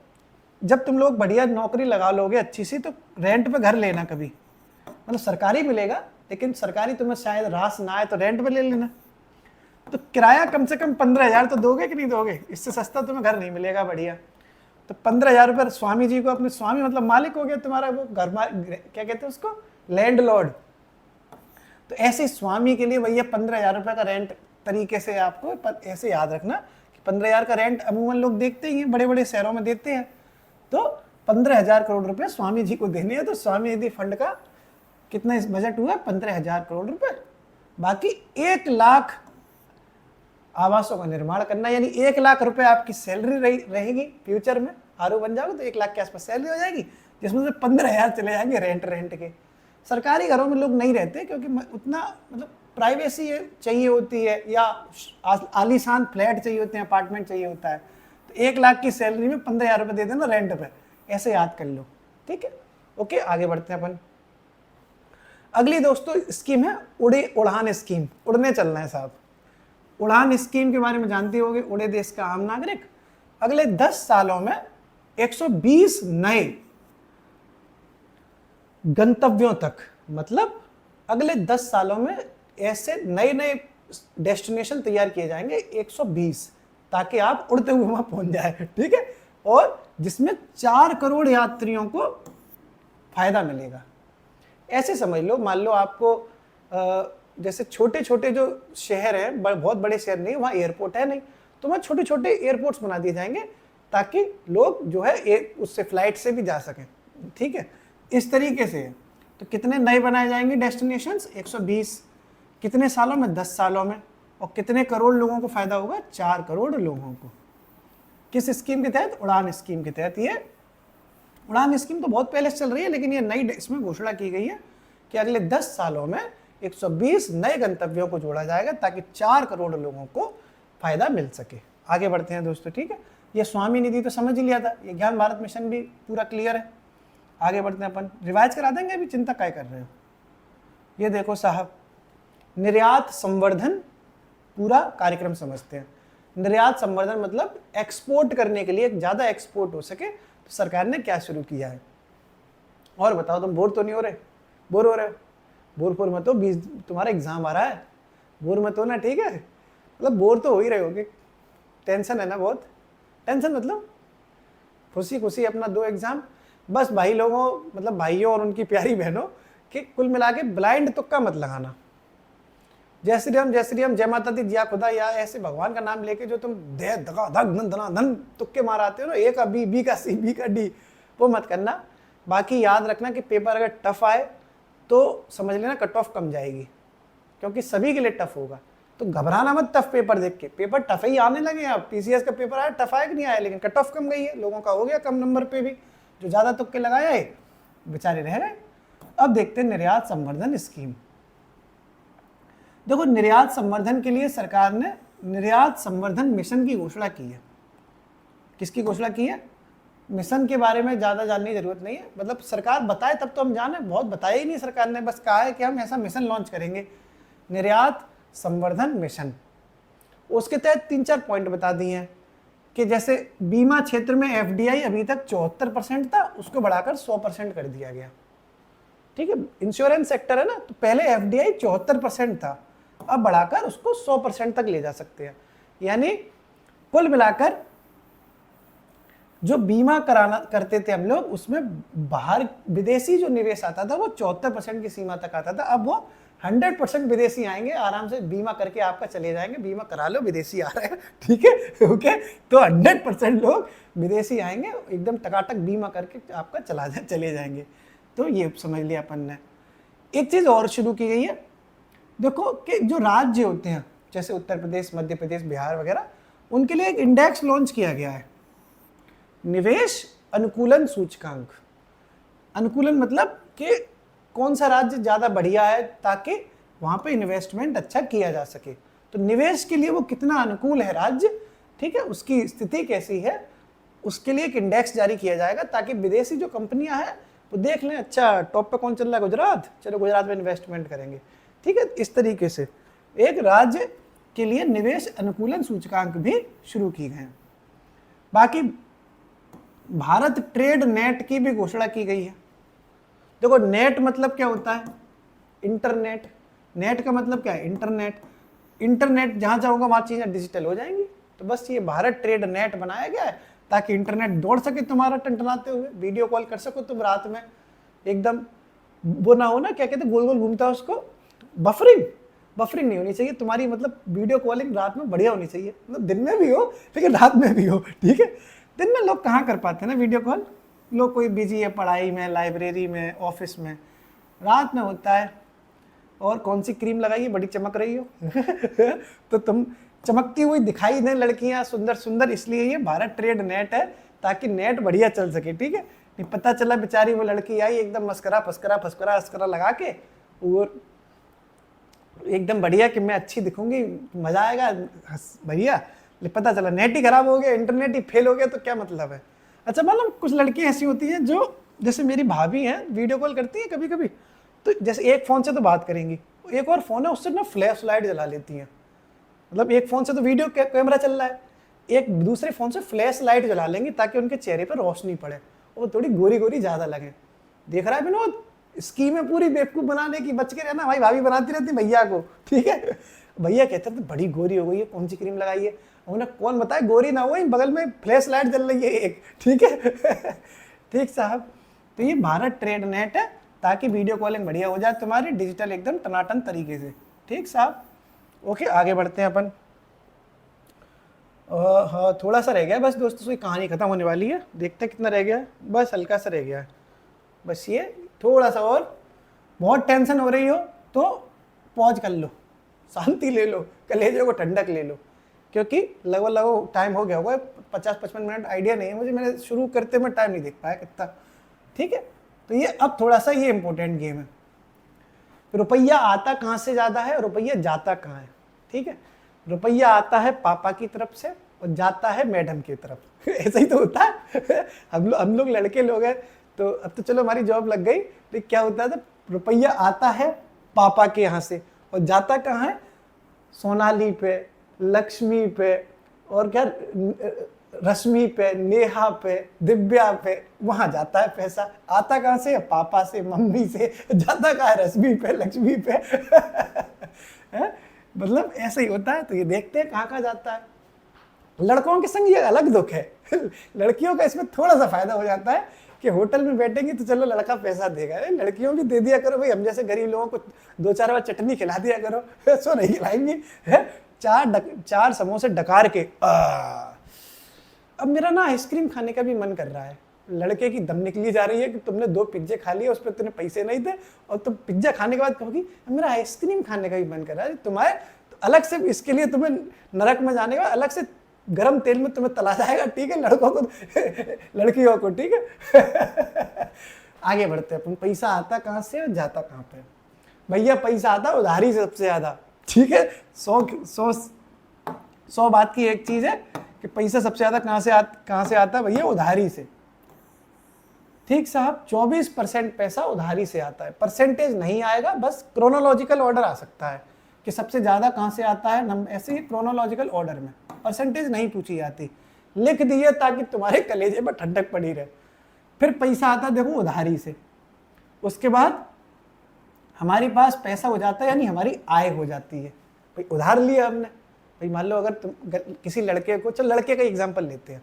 जब तुम लोग बढ़िया नौकरी लगा लोगे अच्छी सी, तो रेंट पे घर लेना कभी, मतलब सरकारी मिलेगा, लेकिन सरकारी तुम्हें शायद रास ना आए तो रेंट पे ले लेना। तो किराया कम से कम 15,000 तो दोगे कि नहीं दोगे? इससे सस्ता तुम्हें घर नहीं मिलेगा बढ़िया। तो 15,000 रुपये स्वामी जी को, अपने स्वामी मतलब मालिक हो गया तुम्हारा, वो घर क्या कहते हैं उसको, लैंडलॉर्ड। तो ऐसे स्वामी के लिए भैया 15,000 रुपये का रेंट, तरीके से आपको ऐसे याद रखना कि 15,000 का रेंट अमूमन लोग देखते ही हैं, बड़े बड़े शहरों में देते हैं। तो 15,000 करोड़ रुपए स्वामी जी को देने हैं। तो स्वामी निधि फंड का कितना इस बजट हुआ? 15,000 करोड़ रुपए। बाकी 1 लाख आवासों का निर्माण करना, यानी 1 लाख रुपए आपकी सैलरी रहेगी फ्यूचर में, आरओ बन जाओगे तो 1 लाख के आसपास सैलरी हो जाएगी। जिसमें से 15,000 चले जाएंगे रेंट के। सरकारी घरों में लोग नहीं रहते क्योंकि उतना मतलब प्राइवेसी चाहिए होती है, या आलीशान फ्लैट चाहिए होते हैं, अपार्टमेंट चाहिए होता है। तो 1 लाख की सैलरी में 15,000 रुपये दे देना रेंट पे, ऐसे याद कर लो, ठीक है। ओके, आगे बढ़ते हैं अपन। अगली दोस्तों स्कीम है उड़ान स्कीम, उड़ने चलना है साहब। उड़ान स्कीम के बारे में जानते होगे, उड़े देश का आम नागरिक। अगले 10 सालों में 120 नए गंतव्यों तक, मतलब अगले 10 सालों में ऐसे नए नए डेस्टिनेशन तैयार किए जाएंगे 120, ताकि आप उड़ते हुए वहां पहुंच जाए, ठीक है। और जिसमें 4 करोड़ यात्रियों को फायदा मिलेगा। ऐसे समझ लो, मान लो आपको जैसे छोटे छोटे जो शहर हैं, बहुत बड़े शहर नहीं, वहाँ एयरपोर्ट है नहीं, तो वहाँ छोटे छोटे एयरपोर्ट्स बना दिए जाएंगे ताकि लोग जो है उससे फ्लाइट से भी जा सकें, ठीक है। इस तरीके से तो कितने नए बनाए जाएंगे डेस्टिनेशंस? 120। कितने सालों में? 10 सालों में। और कितने करोड़ लोगों को फायदा होगा? 4 करोड़ लोगों को। किस स्कीम के तहत? उड़ान स्कीम के तहत। ये उड़ान स्कीम तो बहुत पहले से चल रही है, लेकिन ये नई इसमें घोषणा की गई है कि अगले 10 सालों में 120 नए गंतव्यों को जोड़ा जाएगा ताकि 4 करोड़ लोगों को फायदा मिल सके। आगे बढ़ते हैं दोस्तों, ठीक है। ये स्वामी निधि तो समझ ही लिया था, ये ज्ञान भारत मिशन भी पूरा क्लियर है। आगे बढ़ते हैं अपन, रिवाइज करा देंगे, अभी चिंता काय कर रहे हो। ये देखो साहब, निर्यात संवर्धन पूरा कार्यक्रम समझते हैं। निर्यात संवर्धन मतलब एक्सपोर्ट करने के लिए, ज़्यादा एक्सपोर्ट हो सके, तो सरकार ने क्या शुरू किया है। और बताओ, तुम बोर तो नहीं हो रहे? बोर हो रहे हो? बोर मत हो, 20 तुम्हारा एग्जाम आ रहा है, बोर मत हो ना, ठीक है। मतलब बोर तो हो ही रहे होगे, टेंशन है ना बहुत। टेंशन मतलब खुशी खुशी अपना दो एग्जाम। बस भाई लोगों, मतलब भाइयों और उनकी प्यारी बहनों, कि कुल मिला के ब्लाइंड तुक्का मत लगाना। जय श्री राम, जय श्री राम, जय माता दी, जय खुदा, या ऐसे भगवान का नाम लेके जो तुम दे धगा धग धन धना धन तुक्के माराते हो ना, ए का बी, बी का सी, बी का डी, वो मत करना। बाकी याद रखना कि पेपर अगर टफ आए तो समझ लेना कट ऑफ कम जाएगी, क्योंकि सभी के लिए टफ होगा। तो घबराना मत टफ पेपर देख के, पेपर टफ ही आने लगे। अब पीसीएस का पेपर आया, टफ आया कि नहीं आया, लेकिन कट ऑफ कम गई है, लोगों का हो गया कम नंबर पे भी, जो ज़्यादा तुक्के लगाया है बेचारे रह गए। अब देखते हैं निर्यात संवर्धन स्कीम। देखो, निर्यात संवर्धन के लिए सरकार ने निर्यात संवर्धन मिशन की घोषणा की है। किसकी घोषणा की है? मिशन के बारे में ज़्यादा जानने की जरूरत नहीं है, मतलब सरकार बताए तब तो हम जाने, बहुत बताया ही नहीं सरकार ने, बस कहा है कि हम ऐसा मिशन लॉन्च करेंगे, निर्यात संवर्धन मिशन। उसके तहत 3-4 पॉइंट बता दिए हैं कि जैसे बीमा क्षेत्र में एफडीआई अभी तक 74% था, उसको बढ़ाकर 100% कर दिया गया, ठीक है। इंश्योरेंस सेक्टर है ना, तो पहले एफडीआई 74% था, अब बढ़ाकर उसको 100% तक ले जा सकते हैं। यानी कुल मिलाकर जो बीमा कराना करते थे हम लोग, उसमें बाहर विदेशी जो निवेश आता था वो 74% की सीमा तक आता था, अब वो 100% विदेशी आएंगे, आराम से बीमा करके आपका चले जाएंगे। बीमा करा लो, विदेशी आ रहे हैं, ठीक है, ओके। तो 100% लोग विदेशी आएंगे, एकदम टकाटक बीमा करके आपका चले जाएंगे। तो ये समझ लिया अपन ने। एक चीज़ और शुरू की गई है, देखो कि जो राज्य होते हैं जैसे उत्तर प्रदेश, मध्य प्रदेश, बिहार वगैरह, उनके लिए एक इंडेक्स लॉन्च किया गया है, निवेश अनुकूलन सूचकांक। अनुकूलन मतलब कि कौन सा राज्य ज़्यादा बढ़िया है ताकि वहाँ पे इन्वेस्टमेंट अच्छा किया जा सके। तो निवेश के लिए वो कितना अनुकूल है राज्य, ठीक है, उसकी स्थिति कैसी है, उसके लिए एक इंडेक्स जारी किया जाएगा ताकि विदेशी जो कंपनियां हैं वो देख लें, अच्छा टॉप पे कौन चल रहा है, गुजरात, चलो गुजरात में इन्वेस्टमेंट करेंगे, ठीक है। इस तरीके से एक राज्य के लिए निवेश अनुकूलन सूचकांक भी शुरू की गए हैं। बाकी भारत ट्रेड नेट की भी घोषणा की गई है। देखो, नेट मतलब क्या होता है? इंटरनेट। नेट का मतलब क्या है? इंटरनेट। इंटरनेट जहां जाऊंगा वहां चीजें डिजिटल हो जाएंगी। तो बस ये भारत ट्रेड नेट बनाया गया है ताकि इंटरनेट दौड़ सके तुम्हारा टनटनाते हुए, वीडियो कॉल कर सको तुम रात में, एकदम वो ना हो ना, क्या कहते, गोल गोल घूमता है उसको, बफरिंग नहीं होनी चाहिए तुम्हारी, मतलब वीडियो कॉलिंग रात में बढ़िया होनी चाहिए, मतलब दिन में भी हो लेकिन रात में भी हो, ठीक है। दिन में लोग कहाँ कर पाते हैं ना वीडियो कॉल, लोग कोई बिजी है पढ़ाई में, लाइब्रेरी में, ऑफिस में, रात में होता है। और कौन सी क्रीम लगाई है, बड़ी चमक रही हो तो तुम चमकती हुई दिखाई दें लड़कियां सुंदर सुंदर, इसलिए ये भारत ट्रेड नेट है ताकि नेट बढ़िया चल सके, ठीक है। नहीं पता चला बेचारी वो लड़की आई एकदम मस्करा फस्करा फस्करा अस्करा लगा के, और एकदम बढ़िया कि मैं अच्छी दिखूंगी, मजा आएगा भैया, पता चला नेट ही खराब हो गया, इंटरनेट ही फेल हो गया, तो क्या मतलब है। अच्छा मालूम कुछ लड़कियां ऐसी होती हैं जो, जैसे मेरी भाभी हैं, वीडियो कॉल करती हैं कभी कभी, तो जैसे एक फ़ोन से तो बात करेंगी, एक और फ़ोन है उससे ना फ्लैश लाइट जला लेती हैं। मतलब एक फ़ोन से तो वीडियो कैमरा चल रहा है, एक दूसरे फ़ोन से फ्लैश लाइट जला लेंगी ताकि उनके चेहरे पर रोशनी पड़े और थोड़ी गोरी गोरी ज़्यादा लगे। देख रहा है विनोद, स्कीम है पूरी बेवकूफ़ बनाने की, बच के रहना भाई, भाभी बनाती रहती भैया को, ठीक है। भैया कहते थे बड़ी गोरी हो गई है, कौन सी क्रीम लगाई है, उन्हें कौन बताए गोरी ना हो, बगल में फ्लैश लाइट जल रही है एक, ठीक है। ठीक साहब, तो ये भारत ट्रेड नेट है ताकि वीडियो कॉलिंग बढ़िया हो जाए तुम्हारी, डिजिटल एकदम टनाटन तरीके से। ठीक साहब, ओके आगे बढ़ते हैं अपन। हाँ थोड़ा सा रह गया बस दोस्तों, की कहानी खत्म होने वाली है, देखते हैं कितना रह गया, बस हल्का सा रह गया है बस, ये थोड़ा सा और। बहुत टेंशन हो रही हो तो पॉज कर लो, शांति ले लो, कलेजे को ठंडक ले लो, क्योंकि लगभग टाइम हो गया होगा 50-55 मिनट, आइडिया नहीं है मुझे, मैंने शुरू करते में टाइम नहीं देख पाया कितना। ठीक है, तो ये अब थोड़ा सा ये इंपॉर्टेंट गेम है। रुपया आता कहाँ से ज़्यादा है, रुपया जाता कहाँ है। ठीक है, रुपया आता है पापा की तरफ से और जाता है मैडम की तरफ। ऐसा ही तो होता है। हम लोग लड़के लोग हैं तो अब तो चलो हमारी जॉब लग गई, तो क्या होता था, रुपया आता है पापा के यहाँ से और जाता कहाँ है, सोनाली पे, लक्ष्मी पे, और क्या रश्मि पे, नेहा पे, दिव्या पे, वहां जाता है पैसा। आता कहाँ से, पापा से, मम्मी से, जाता कहाँ है, रश्मि पे, लक्ष्मी पे। मतलब ऐसा ही होता है। तो ये देखते हैं कहाँ कहाँ जाता है। लड़कों के संग ये अलग दुख है। लड़कियों का इसमें थोड़ा सा फायदा हो जाता है कि होटल में बैठेंगे तो चलो लड़का पैसा देगा, लड़कियों की दे दिया करो भाई, हम जैसे गरीब लोगों को 2-4 बार चटनी खिला दिया करो, सो नहीं खिलाएंगी, 4 समोसे डकार के। अब मेरा ना आइसक्रीम खाने का भी मन कर रहा है। लड़के की दम निकली जा रही है कि तुमने 2 पिज्जे खा लिए, उस पर तुमने पैसे नहीं थे, और तुम पिज्जा खाने के बाद कहोगी मेरा आइसक्रीम खाने का भी मन कर रहा है। तुम्हारे तो अलग से इसके लिए तुम्हें नरक में जाने का अलग से गरम तेल में तुम्हें तला जाएगा। ठीक है, लड़कों को लड़कियों को। ठीक है, आगे बढ़ते हैं अपन। पैसा आता कहाँ से और जाता कहाँ पे। भैया पैसा आता उधारी से सबसे ज्यादा। ठीक है, 100 बात की एक चीज है कि पैसा सबसे ज्यादा कहाँ से आता है भैया, उधारी से। ठीक साहब, 24% पैसा उधारी से आता है। परसेंटेज नहीं आएगा, बस क्रोनोलॉजिकल ऑर्डर आ सकता है कि सबसे ज्यादा कहाँ से आता है, ऐसे ही क्रोनोलॉजिकल ऑर्डर में। परसेंटेज नहीं पूछी जाती, लिख दिए ताकि तुम्हारे कलेजे पर ठंडक पड़ी रहे। फिर पैसा आता देखो उधारी से। उसके बाद हमारे पास पैसा हो जाता है, यानी हमारी आय हो जाती है। भाई उधार लिया हमने, भाई मान लो अगर तुम किसी लड़के को, चल लड़के का एग्जांपल लेते हैं,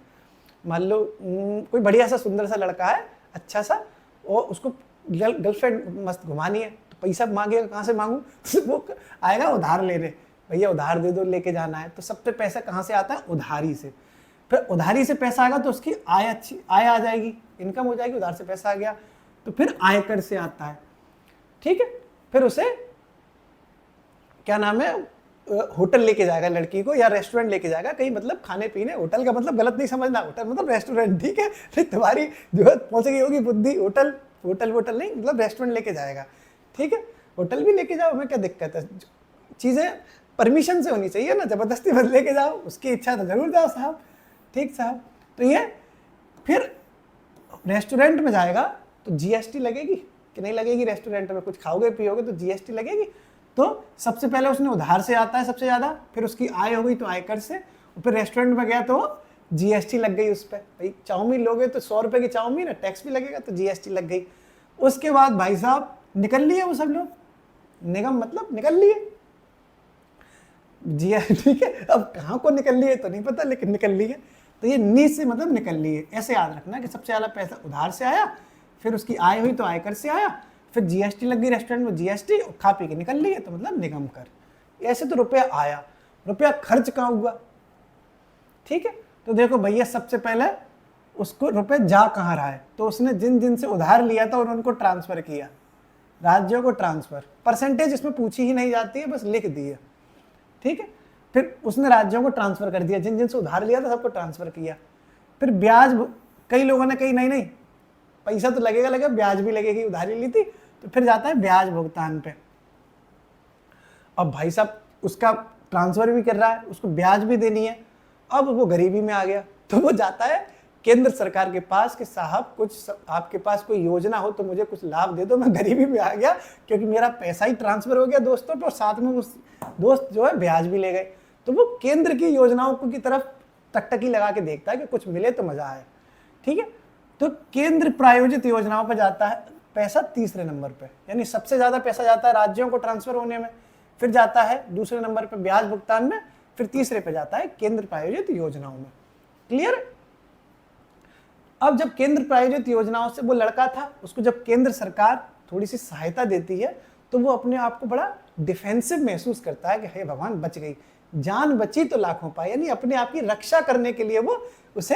मान लो कोई बढ़िया सा सुंदर सा लड़का है, अच्छा सा, और उसको गर्लफ्रेंड मस्त घुमानी है, तो पैसा मांगेगा, कहाँ से मांगू, वो आएगा उधार लेने, भैया उधार दे दो, लेके जाना है। तो सबसे पैसा कहाँ से आता है, उधारी से। फिर उधारी से पैसा आएगा तो उसकी आय आ जाएगी, इनकम हो जाएगी, उधार से पैसा आ गया। तो फिर आयकर से आता है। ठीक है, फिर उसे क्या नाम है, होटल लेके जाएगा लड़की को, या रेस्टोरेंट लेके जाएगा कहीं, मतलब खाने पीने। होटल का मतलब गलत नहीं समझना, होटल मतलब रेस्टोरेंट। ठीक है, फिर तुम्हारी जो पहुंच गई होगी बुद्धि, होटल नहीं, मतलब रेस्टोरेंट लेके जाएगा। ठीक है, होटल भी लेके जाओ, हमें क्या दिक्कत है, चीजें परमिशन से होनी चाहिए ना, जबरदस्ती मत लेके जाओ, उसकी इच्छा तो जरूर जाओ साहब। ठीक साहब, तो ये फिर रेस्टोरेंट में जाएगा तो जीएसटी लगेगी कि नहीं लगेगी, रेस्टोरेंट में कुछ खाओगे पियोगे तो जीएसटी लगेगी। तो सबसे पहले उसने उधार से आता है सबसे ज्यादा, फिर उसकी आय हो गई तो आयकर से, और फिर रेस्टोरेंट में गया तो जीएसटी लग गई उस पर। भाई चाउमीन लोगे तो 100 रुपए की चाउमीन है, टैक्स भी लगेगा तो जीएसटी लग गई। उसके बाद भाई साहब निकल लिए वो सब लोग, निगम मतलब निकल लिए जी। ठीक है, अब कहाँ को निकल लिए तो नहीं पता, लेकिन निकल लिए। तो ये नी से मतलब निकल लिए, ऐसे याद रखना कि सबसे ज्यादा पैसा उधार से आया, फिर उसकी आय हुई तो आयकर से आया, फिर जीएसटी लग गई रेस्टोरेंट में, जीएसटी, खा पी के निकल लिए तो मतलब निगम कर। ऐसे तो रुपया आया, रुपया खर्च कहाँ हुआ। ठीक है, तो देखो भैया सबसे पहले उसको रुपये जा कहाँ रहा है, तो उसने जिन जिन से उधार लिया था उनको ट्रांसफर किया, राज्यों को ट्रांसफर। परसेंटेज इसमें पूछी ही नहीं जाती है, बस लिख दिया। ठीक है, फिर उसने राज्यों को ट्रांसफर कर दिया, जिन जिन से उधार लिया था सबको ट्रांसफर किया। फिर ब्याज, कई लोगों ने कही नहीं पैसा तो लगेगा लगेगा, ब्याज भी लगेगी, उधारी ली थी, तो फिर जाता है ब्याज भुगतान पे। अब भाई साहब उसका ट्रांसफर भी कर रहा है, उसको ब्याज भी देनी है, अब वो गरीबी में आ गया, तो वो जाता है केंद्र सरकार के पास कि साहब कुछ आपके पास कोई योजना हो तो मुझे कुछ लाभ दे दो, मैं गरीबी में आ गया क्योंकि मेरा पैसा ही ट्रांसफर हो गया दोस्तों पे, और साथ में उस दोस्त जो है ब्याज भी ले गए। तो वो केंद्र की योजनाओं की तरफ टकटकी लगा के देखता है कि कुछ मिले तो मजा आए, ठीक है। तो केंद्र प्रायोजित योजनाओं पर जाता है पैसा तीसरे नंबर पे, यानी सबसे ज्यादा पैसा जाता है राज्यों को ट्रांसफर होने में, फिर जाता है दूसरे नंबर पे ब्याज भुगतान में, फिर तीसरे पे जाता है केंद्र प्रायोजित योजनाओं में। क्लियर? अब जब केंद्र प्रायोजित योजनाओं से वो लड़का था, उसको जब केंद्र सरकार थोड़ी सी सहायता देती है तो वो अपने आप को बड़ा डिफेंसिव महसूस करता है कि हे भगवान बच गई, जान बची तो लाखों पाए, यानी अपने आप की रक्षा करने के लिए वो उसे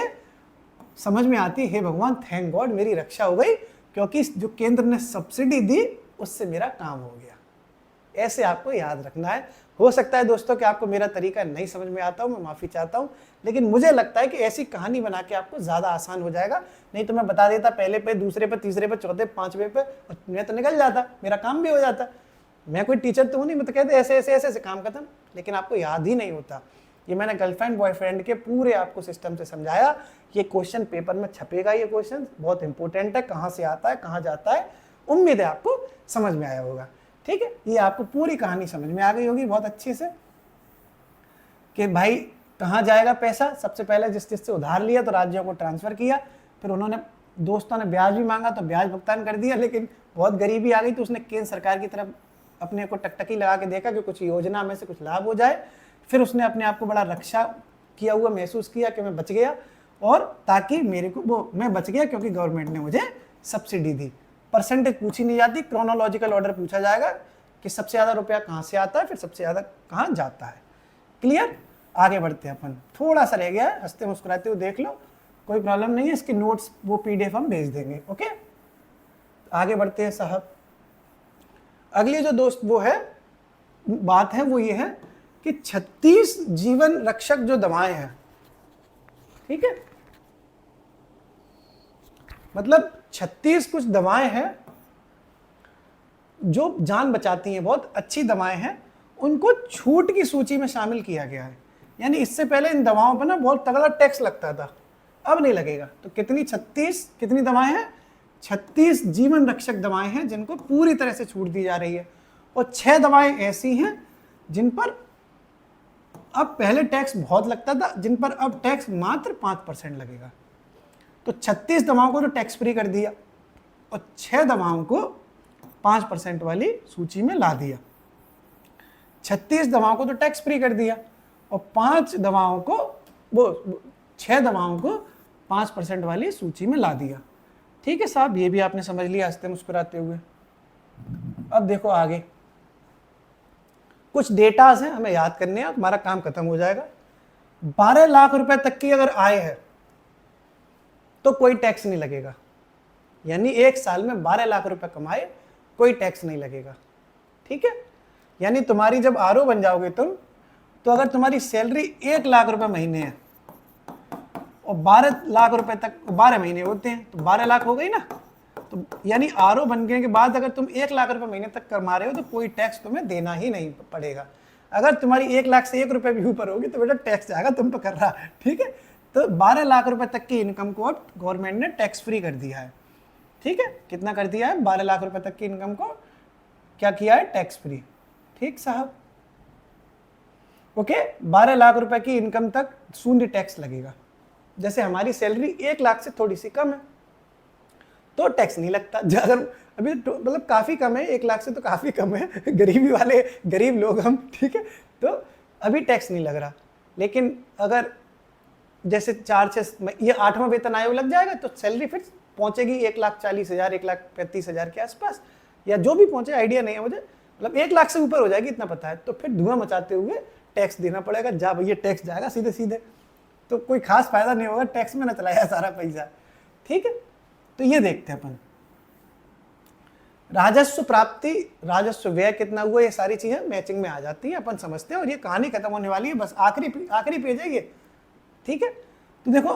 समझ में आती है हे भगवान थैंक गॉड मेरी रक्षा हो गई, क्योंकि जो केंद्र ने सब्सिडी दी उससे मेरा काम हो गया। ऐसे आपको याद रखना है। हो सकता है दोस्तों कि आपको मेरा तरीका नहीं समझ में आता हो, मैं माफ़ी चाहता हूँ, लेकिन मुझे लगता है कि ऐसी कहानी बना के आपको ज़्यादा आसान हो जाएगा। नहीं तो मैं बता देता पहले पे, दूसरे पे, तीसरे पे, चौथे, पांचवे पे, और मैं तो निकल जाता, मेरा काम भी हो जाता। मैं कोई टीचर तो हूँ नहीं, मैं तो कहते ऐसे ऐसे ऐसे ऐसे काम खत्म, लेकिन आपको याद ही नहीं होता। ये मैंने गर्लफ्रेंड बॉयफ्रेंड के पूरे आपको सिस्टम से समझाया। ये क्वेश्चन पेपर में छपेगा, ये क्वेश्चन बहुत इंपॉर्टेंट है, कहाँ से आता है, कहाँ जाता है। उम्मीद है आपको समझ में आया होगा, ठीक है। ये आपको पूरी कहानी समझ में आ गई होगी बहुत अच्छे से कि भाई कहाँ जाएगा पैसा। सबसे पहले जिससे उधार लिया तो राज्यों को ट्रांसफर किया, फिर उन्होंने दोस्तों ने ब्याज भी मांगा तो ब्याज भुगतान कर दिया, लेकिन बहुत गरीबी आ गई तो उसने केंद्र सरकार की तरफ अपने को टकटकी लगा के देखा कि कुछ योजना में से कुछ लाभ हो जाए। फिर उसने अपने आप को बड़ा रक्षा किया हुआ महसूस किया कि मैं बच गया, और ताकि मेरे को वो मैं बच गया क्योंकि गवर्नमेंट ने मुझे सब्सिडी दी। परसेंटेज पूछी नहीं जाती, क्रोनोलॉजिकल ऑर्डर पूछा जाएगा कि सबसे ज़्यादा रुपया कहाँ से आता है, फिर सबसे ज़्यादा कहाँ जाता है। क्लियर? आगे बढ़ते हैं अपन। थोड़ा सा रह गया है, हंसते मुस्कुराते हुए देख लो, कोई प्रॉब्लम नहीं है। इसके नोट्स वो PDF हम भेज देंगे। ओके, आगे बढ़ते हैं साहब। अगली जो दोस्त वो है बात है वो ये है कि 36 जीवन रक्षक जो दवाएं हैं, ठीक है, मतलब 36 कुछ दवाएं हैं जो जान बचाती हैं, बहुत अच्छी दवाएं हैं, उनको छूट की सूची में शामिल किया गया है। यानी इससे पहले इन दवाओं पर ना बहुत तगड़ा टैक्स लगता था, अब नहीं लगेगा। तो कितनी दवाएं हैं? 36 जीवन रक्षक दवाएं हैं जिनको पूरी तरह से छूट दी जा रही है, और 6 दवाएं ऐसी हैं जिन पर अब पहले टैक्स बहुत लगता था, जिन पर अब टैक्स मात्र 5% लगेगा। तो 36 दवाओं को तो टैक्स फ्री कर दिया और 6 दवाओं को 5% वाली सूची में ला दिया। 36 दवाओं को तो टैक्स फ्री कर दिया और 6 दवाओं को 5% वाली सूची में ला दिया। ठीक है साहब, ये भी आपने समझ लिया हंसते मुस्कुराते हुए। अब देखो आगे कुछ डेटाज हैं, हमें याद करने हैं, हमारा काम खत्म हो जाएगा। 12 लाख रुपए तक की अगर आय है तो कोई टैक्स नहीं लगेगा, यानी एक साल में 12 लाख रुपए कमाए कोई टैक्स नहीं लगेगा। ठीक है, यानी तुम्हारी जब आरओ बन जाओगे तुम, तो अगर तुम्हारी सैलरी 1 लाख रुपए महीने है और 12 लाख रुपए तक 12 महीने होते हैं तो 12 लाख हो गई ना। तो यानी आरओ बनने के बाद अगर तुम 1 लाख रुपए महीने तक कमा रहे हो तो कोई टैक्स तुम्हें देना ही नहीं पड़ेगा। अगर तुम्हारी 1 लाख से 1 रुपए भी ऊपर होगी तो बेटा टैक्स जाएगा तुम पे कर रहा। ठीक है, तो 12 लाख रुपए तक की इनकम को अब गवर्नमेंट ने टैक्स फ्री कर दिया है। ठीक है, कितना कर दिया है? 12 लाख रुपए तक की इनकम को क्या किया है? Tax free. ठीक साहब, ओके। 12 लाख रुपए की इनकम तक शून्य टैक्स लगेगा। जैसे हमारी सैलरी 1 लाख से थोड़ी सी कम है तो टैक्स नहीं लगता। अगर अभी मतलब काफ़ी कम है, 1 लाख से तो काफ़ी कम है, गरीबी वाले गरीब लोग हम, ठीक है, तो अभी टैक्स नहीं लग रहा। लेकिन अगर जैसे 4-6 ये 8वां वेतन आयोग लग जाएगा तो सैलरी फिर पहुंचेगी 1,40,000 1,35,000 के आसपास, या जो भी पहुंचे, आइडिया नहीं है मुझे, मतलब 1 लाख से ऊपर हो जाएगी इतना पता है। तो फिर धुआं मचाते हुए टैक्स देना पड़ेगा। जा भैया टैक्स जाएगा सीधे सीधे, तो कोई खास फायदा नहीं होगा, टैक्स में ना चलाया सारा पैसा। ठीक है, तो ये देखते हैं अपन राजस्व प्राप्ति, राजस्व व्यय कितना हुआ, ये सारी चीजें मैचिंग में आ जाती हैं, अपन समझते हैं। और ये कहानी खत्म होने वाली है, बस आखिरी पेज है ये। ठीक है, तो देखो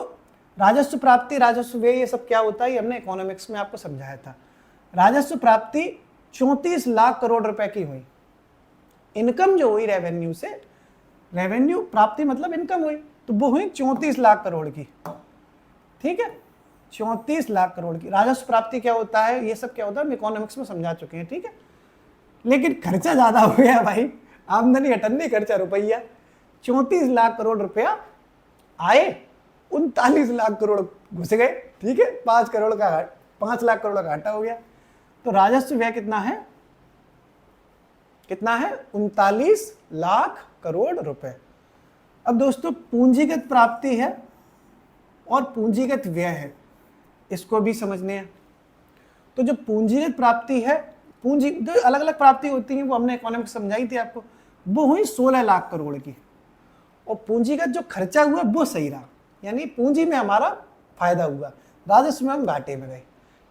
राजस्व प्राप्ति, राजस्व व्यय, ये सब क्या होता है, ये हमने इकोनॉमिक्स में आपको समझाया था। राजस्व प्राप्ति 34 लाख करोड़ रुपए की हुई। इनकम जो हुई रेवेन्यू से, रेवेन्यू प्राप्ति मतलब इनकम हुई, तो वो हुई 34 लाख करोड़ की। ठीक है, 34 लाख करोड़ की। राजस्व प्राप्ति क्या होता है, ये सब क्या होता है, हम इकोनॉमिक्स में समझा चुके हैं। ठीक है, लेकिन खर्चा ज्यादा हो गया भाई, आमदनी अठन्नी, खर्चा रुपया। 34 लाख करोड़ रुपया आए, 39 लाख करोड़ घुस गए। ठीक है, 5 लाख करोड़ का घाटा हो गया। तो राजस्व व्यय कितना है, कितना है, 39 लाख करोड़ रुपए। अब दोस्तों पूंजीगत प्राप्ति है और पूंजीगत व्यय है, इसको भी समझने हैं। तो जो पूंजीगत प्राप्ति है, पूंजी जो अलग अलग प्राप्ति होती है वो हमने इकोनॉमिक्स समझाई थी आपको, वो हुई 16 लाख करोड़ की। और पूंजीगत जो खर्चा हुआ वो सही रहा, यानी पूंजी में हमारा फायदा हुआ, राजस्व में हम घाटे में गए।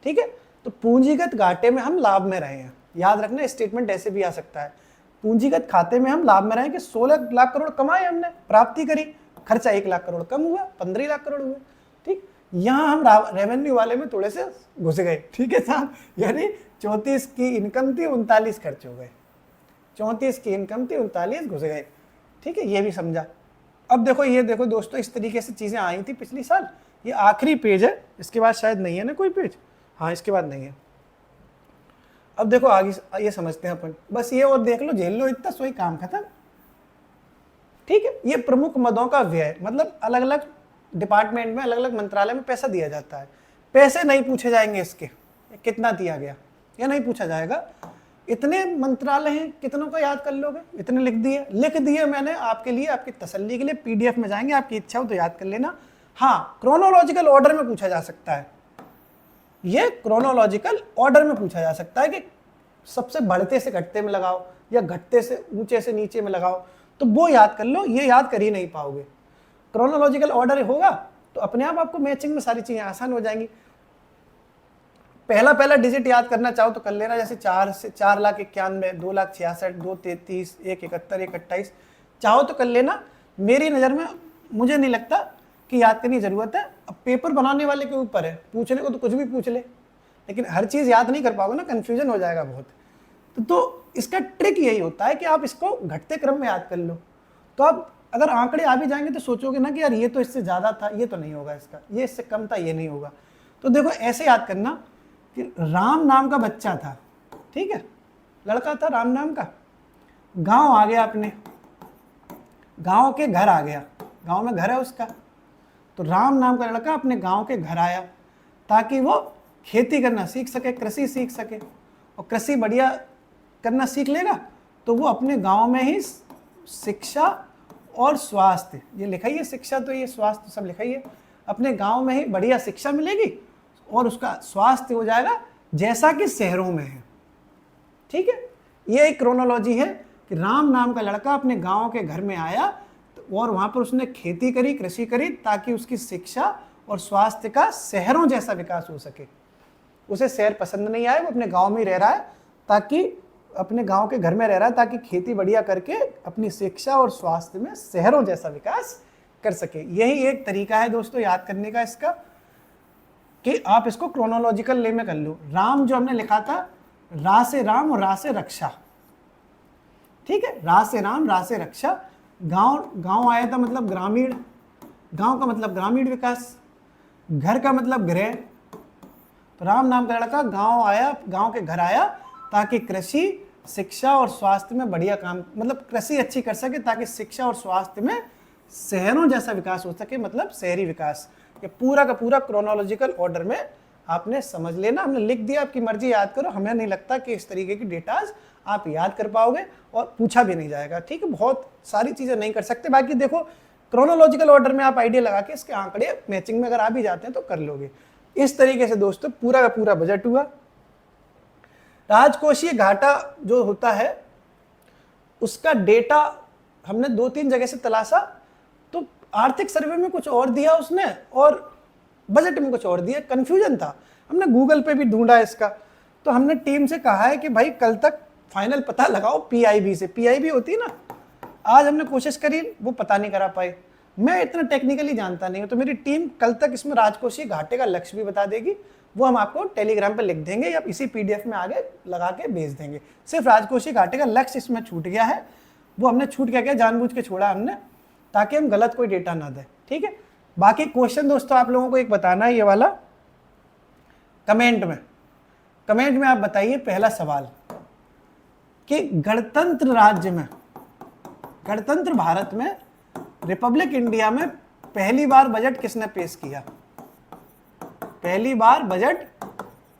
ठीक है, तो पूंजीगत घाटे में हम लाभ में रहे हैं। याद रखना, स्टेटमेंट ऐसे भी आ सकता है, पूंजीगत खाते में हम लाभ में रहे कि 16 लाख करोड़ कमाए हमने, प्राप्ति करी, खर्चा 1 लाख करोड़ कम हुआ, 15 लाख करोड़ हुए। ठीक, यहाँ हम रेवेन्यू वाले में थोड़े से घुस गए। ठीक है साहब, यानी 34 की इनकम थी, 39 खर्च हो गए। 34 की इनकम थी, 39 घुस गए। ठीक है, ये भी समझा। अब देखो, ये देखो दोस्तों, इस तरीके से चीजें आई थी पिछली साल। ये आखिरी पेज है, इसके बाद शायद नहीं है ना कोई पेज, हाँ इसके बाद नहीं है। अब देखो आगे ये समझते हैं अपन, बस ये और देख लो, झेल लो इतना, सोई काम खत्म। ठीक है, ये प्रमुख मदों का व्यय, मतलब अलग अलग डिपार्टमेंट में, अलग अलग मंत्रालय में पैसा दिया जाता है। पैसे नहीं पूछे जाएंगे इसके, कितना दिया गया ये नहीं पूछा जाएगा। इतने मंत्रालय हैं, कितनों को याद कर लोगे, इतने लिख दिए मैंने आपके लिए, आपकी तसल्ली के लिए। पीडीएफ में जाएंगे, आपकी इच्छा हो तो याद कर लेना। हाँ, क्रोनोलॉजिकल ऑर्डर में पूछा जा सकता है, ये क्रोनोलॉजिकल ऑर्डर में पूछा जा सकता है कि सबसे बढ़ते से घटते में लगाओ या घटते से ऊंचे से नीचे में लगाओ, तो वो याद कर लो, ये याद कर ही नहीं पाओगे। क्रोनोलॉजिकल ऑर्डर होगा तो अपने आप आपको मैचिंग में सारी चीजें आसान हो जाएंगी। पहला डिजिट याद करना चाहो तो कर लेना, जैसे 4,91,92, 2,66,2, 2,33, 1,71, 1,28 चाहो तो कर लेना। मेरी नज़र में मुझे नहीं लगता कि याद करने की जरूरत है। अब पेपर बनाने वाले के ऊपर है, पूछने को तो कुछ भी पूछ ले, लेकिन हर चीज़ याद नहीं कर पाओगे ना, कन्फ्यूजन हो जाएगा बहुत। तो इसका ट्रिक यही होता है कि आप इसको घटते क्रम में याद कर लो। तो आप अगर आंकड़े आ भी जाएंगे तो सोचोगे ना कि यार ये तो इससे ज़्यादा था, ये तो नहीं होगा इसका, ये इससे कम था, ये नहीं होगा। तो देखो ऐसे याद करना कि राम नाम का बच्चा था, ठीक है, लड़का था राम नाम का, गांव आ गया, अपने गांव के घर आ गया, गांव में घर है उसका। तो राम नाम का लड़का अपने गांव के घर आया ताकि वो खेती करना सीख सके, कृषि सीख सके। और कृषि बढ़िया करना सीख लेगा तो वो अपने गांव में ही शिक्षा और स्वास्थ्य, ये लिखा ही है, शिक्षा तो ये स्वास्थ्य सब लिखा ही है, अपने गांव में ही बढ़िया शिक्षा मिलेगी और उसका स्वास्थ्य हो जाएगा जैसा कि शहरों में है। ठीक है, ये एक क्रोनोलॉजी है कि राम नाम का लड़का अपने गांव के घर में आया और वहां पर उसने खेती करी, कृषि करी, ताकि उसकी शिक्षा और स्वास्थ्य का शहरों जैसा विकास हो सके। उसे शहर पसंद नहीं आए, वो अपने गांव में रह रहा है, ताकि अपने गांव के घर में रह रहा है ताकि खेती बढ़िया करके अपनी शिक्षा और स्वास्थ्य में शहरों जैसा विकास कर सके। यही एक तरीका है दोस्तों याद करने का इसका, कि आप इसको क्रोनोलॉजिकल ले में कर लो। राम जो हमने लिखा था, रा से राम और रा से रक्षा, ठीक है, रा से राम, रा से रक्षा। गांव आया था मतलब ग्रामीण, गांव का मतलब ग्रामीण विकास, घर का मतलब गृह। तो राम नाम का लड़का गांव आया, गांव के घर आया ताकि कृषि, शिक्षा और स्वास्थ्य में बढ़िया काम, मतलब कृषि अच्छी कर सके ताकि शिक्षा और स्वास्थ्य में शहरों जैसा विकास हो सके, मतलब शहरी विकास। ये पूरा का पूरा क्रोनोलॉजिकल ऑर्डर में आपने समझ लेना। हमने लिख दिया, आपकी मर्जी याद करो। हमें नहीं लगता कि इस तरीके की डेटाज आप याद कर पाओगे और पूछा भी नहीं जाएगा। ठीक है, बहुत सारी चीजें नहीं कर सकते। बाकी देखो क्रोनोलॉजिकल ऑर्डर में आप आइडिया लगा के इसके आंकड़े मैचिंग में अगर आ भी जाते हैं तो कर लोगे। इस तरीके से दोस्तों पूरा का पूरा बजट हुआ। राजकोषीय घाटा जो होता है उसका डेटा हमने 2-3 जगह से तलाशा, तो आर्थिक सर्वे में कुछ और दिया उसने और बजट में कुछ और दिया, कंफ्यूजन था। हमने गूगल पे भी ढूंढा इसका, तो हमने टीम से कहा है कि भाई कल तक फाइनल पता लगाओ पीआईबी से, पीआईबी होती है ना, आज हमने कोशिश करी, वो पता नहीं करा पाए। मैं इतना टेक्निकली जानता नहीं हूँ, तो मेरी टीम कल तक इसमें राजकोषीय घाटे का लक्ष्य भी बता देगी, वो हम आपको टेलीग्राम पे लिख देंगे या इसी पीडीएफ में आगे लगा के भेज देंगे। सिर्फ राजकोषीय घाटे का लक्ष्य इसमें छूट गया है, वो हमने छूट क्या जानबूझ के छोड़ा हमने, ताकि हम गलत कोई डेटा ना दें, ठीक है। बाकी क्वेश्चन दोस्तों आप लोगों को एक बताना है, ये वाला कमेंट में आप बताइए पहला सवाल कि गणतंत्र राज्य में, गणतंत्र भारत में, रिपब्लिक इंडिया में पहली बार बजट किसने पेश किया? पहली बार बजट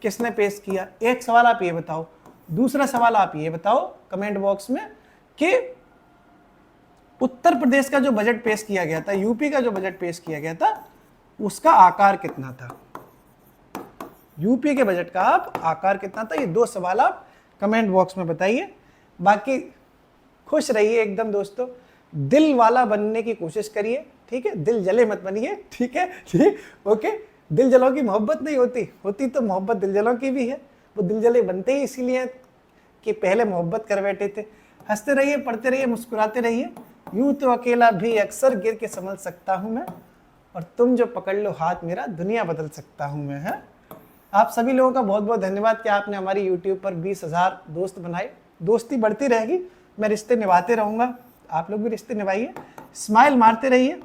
किसने पेश किया? एक सवाल आप ये बताओ। दूसरा सवाल आप ये बताओ कमेंट बॉक्स में कि उत्तर प्रदेश का जो बजट पेश किया गया था, यूपी का जो बजट पेश किया गया था, उसका आकार कितना था? यूपी के बजट का आकार कितना था? ये दो सवाल आप कमेंट बॉक्स में बताइए। बाकी खुश रहिए एकदम दोस्तों, दिल वाला बनने की कोशिश करिए, ठीक है, दिल जले मत बनिए, ठीक है, ठीक, ओके। दिल जलों की मोहब्बत नहीं होती तो मोहब्बत दिल जलों की भी है, वो दिल जले बनते ही इसीलिए कि पहले मोहब्बत कर बैठे थे। हंसते रहिए, पढ़ते रहिए, मुस्कुराते रहिए, यूं तो अकेला भी अक्सर गिर के संभल सकता हूं मैं, और तुम जो पकड़ लो हाथ मेरा दुनिया बदल सकता हूं मैं, है। आप सभी लोगों का बहुत बहुत धन्यवाद कि आपने हमारी यूट्यूब पर 20,000 दोस्त बनाए। दोस्ती बढ़ती रहेगी, मैं रिश्ते निभाते रहूँगा, आप लोग भी रिश्ते निभाइए, स्माइल मारते रहिए।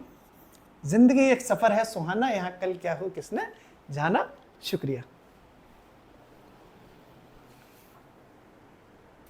जिंदगी एक सफ़र है सुहाना, यहाँ कल क्या हो किसने जाना। शुक्रिया।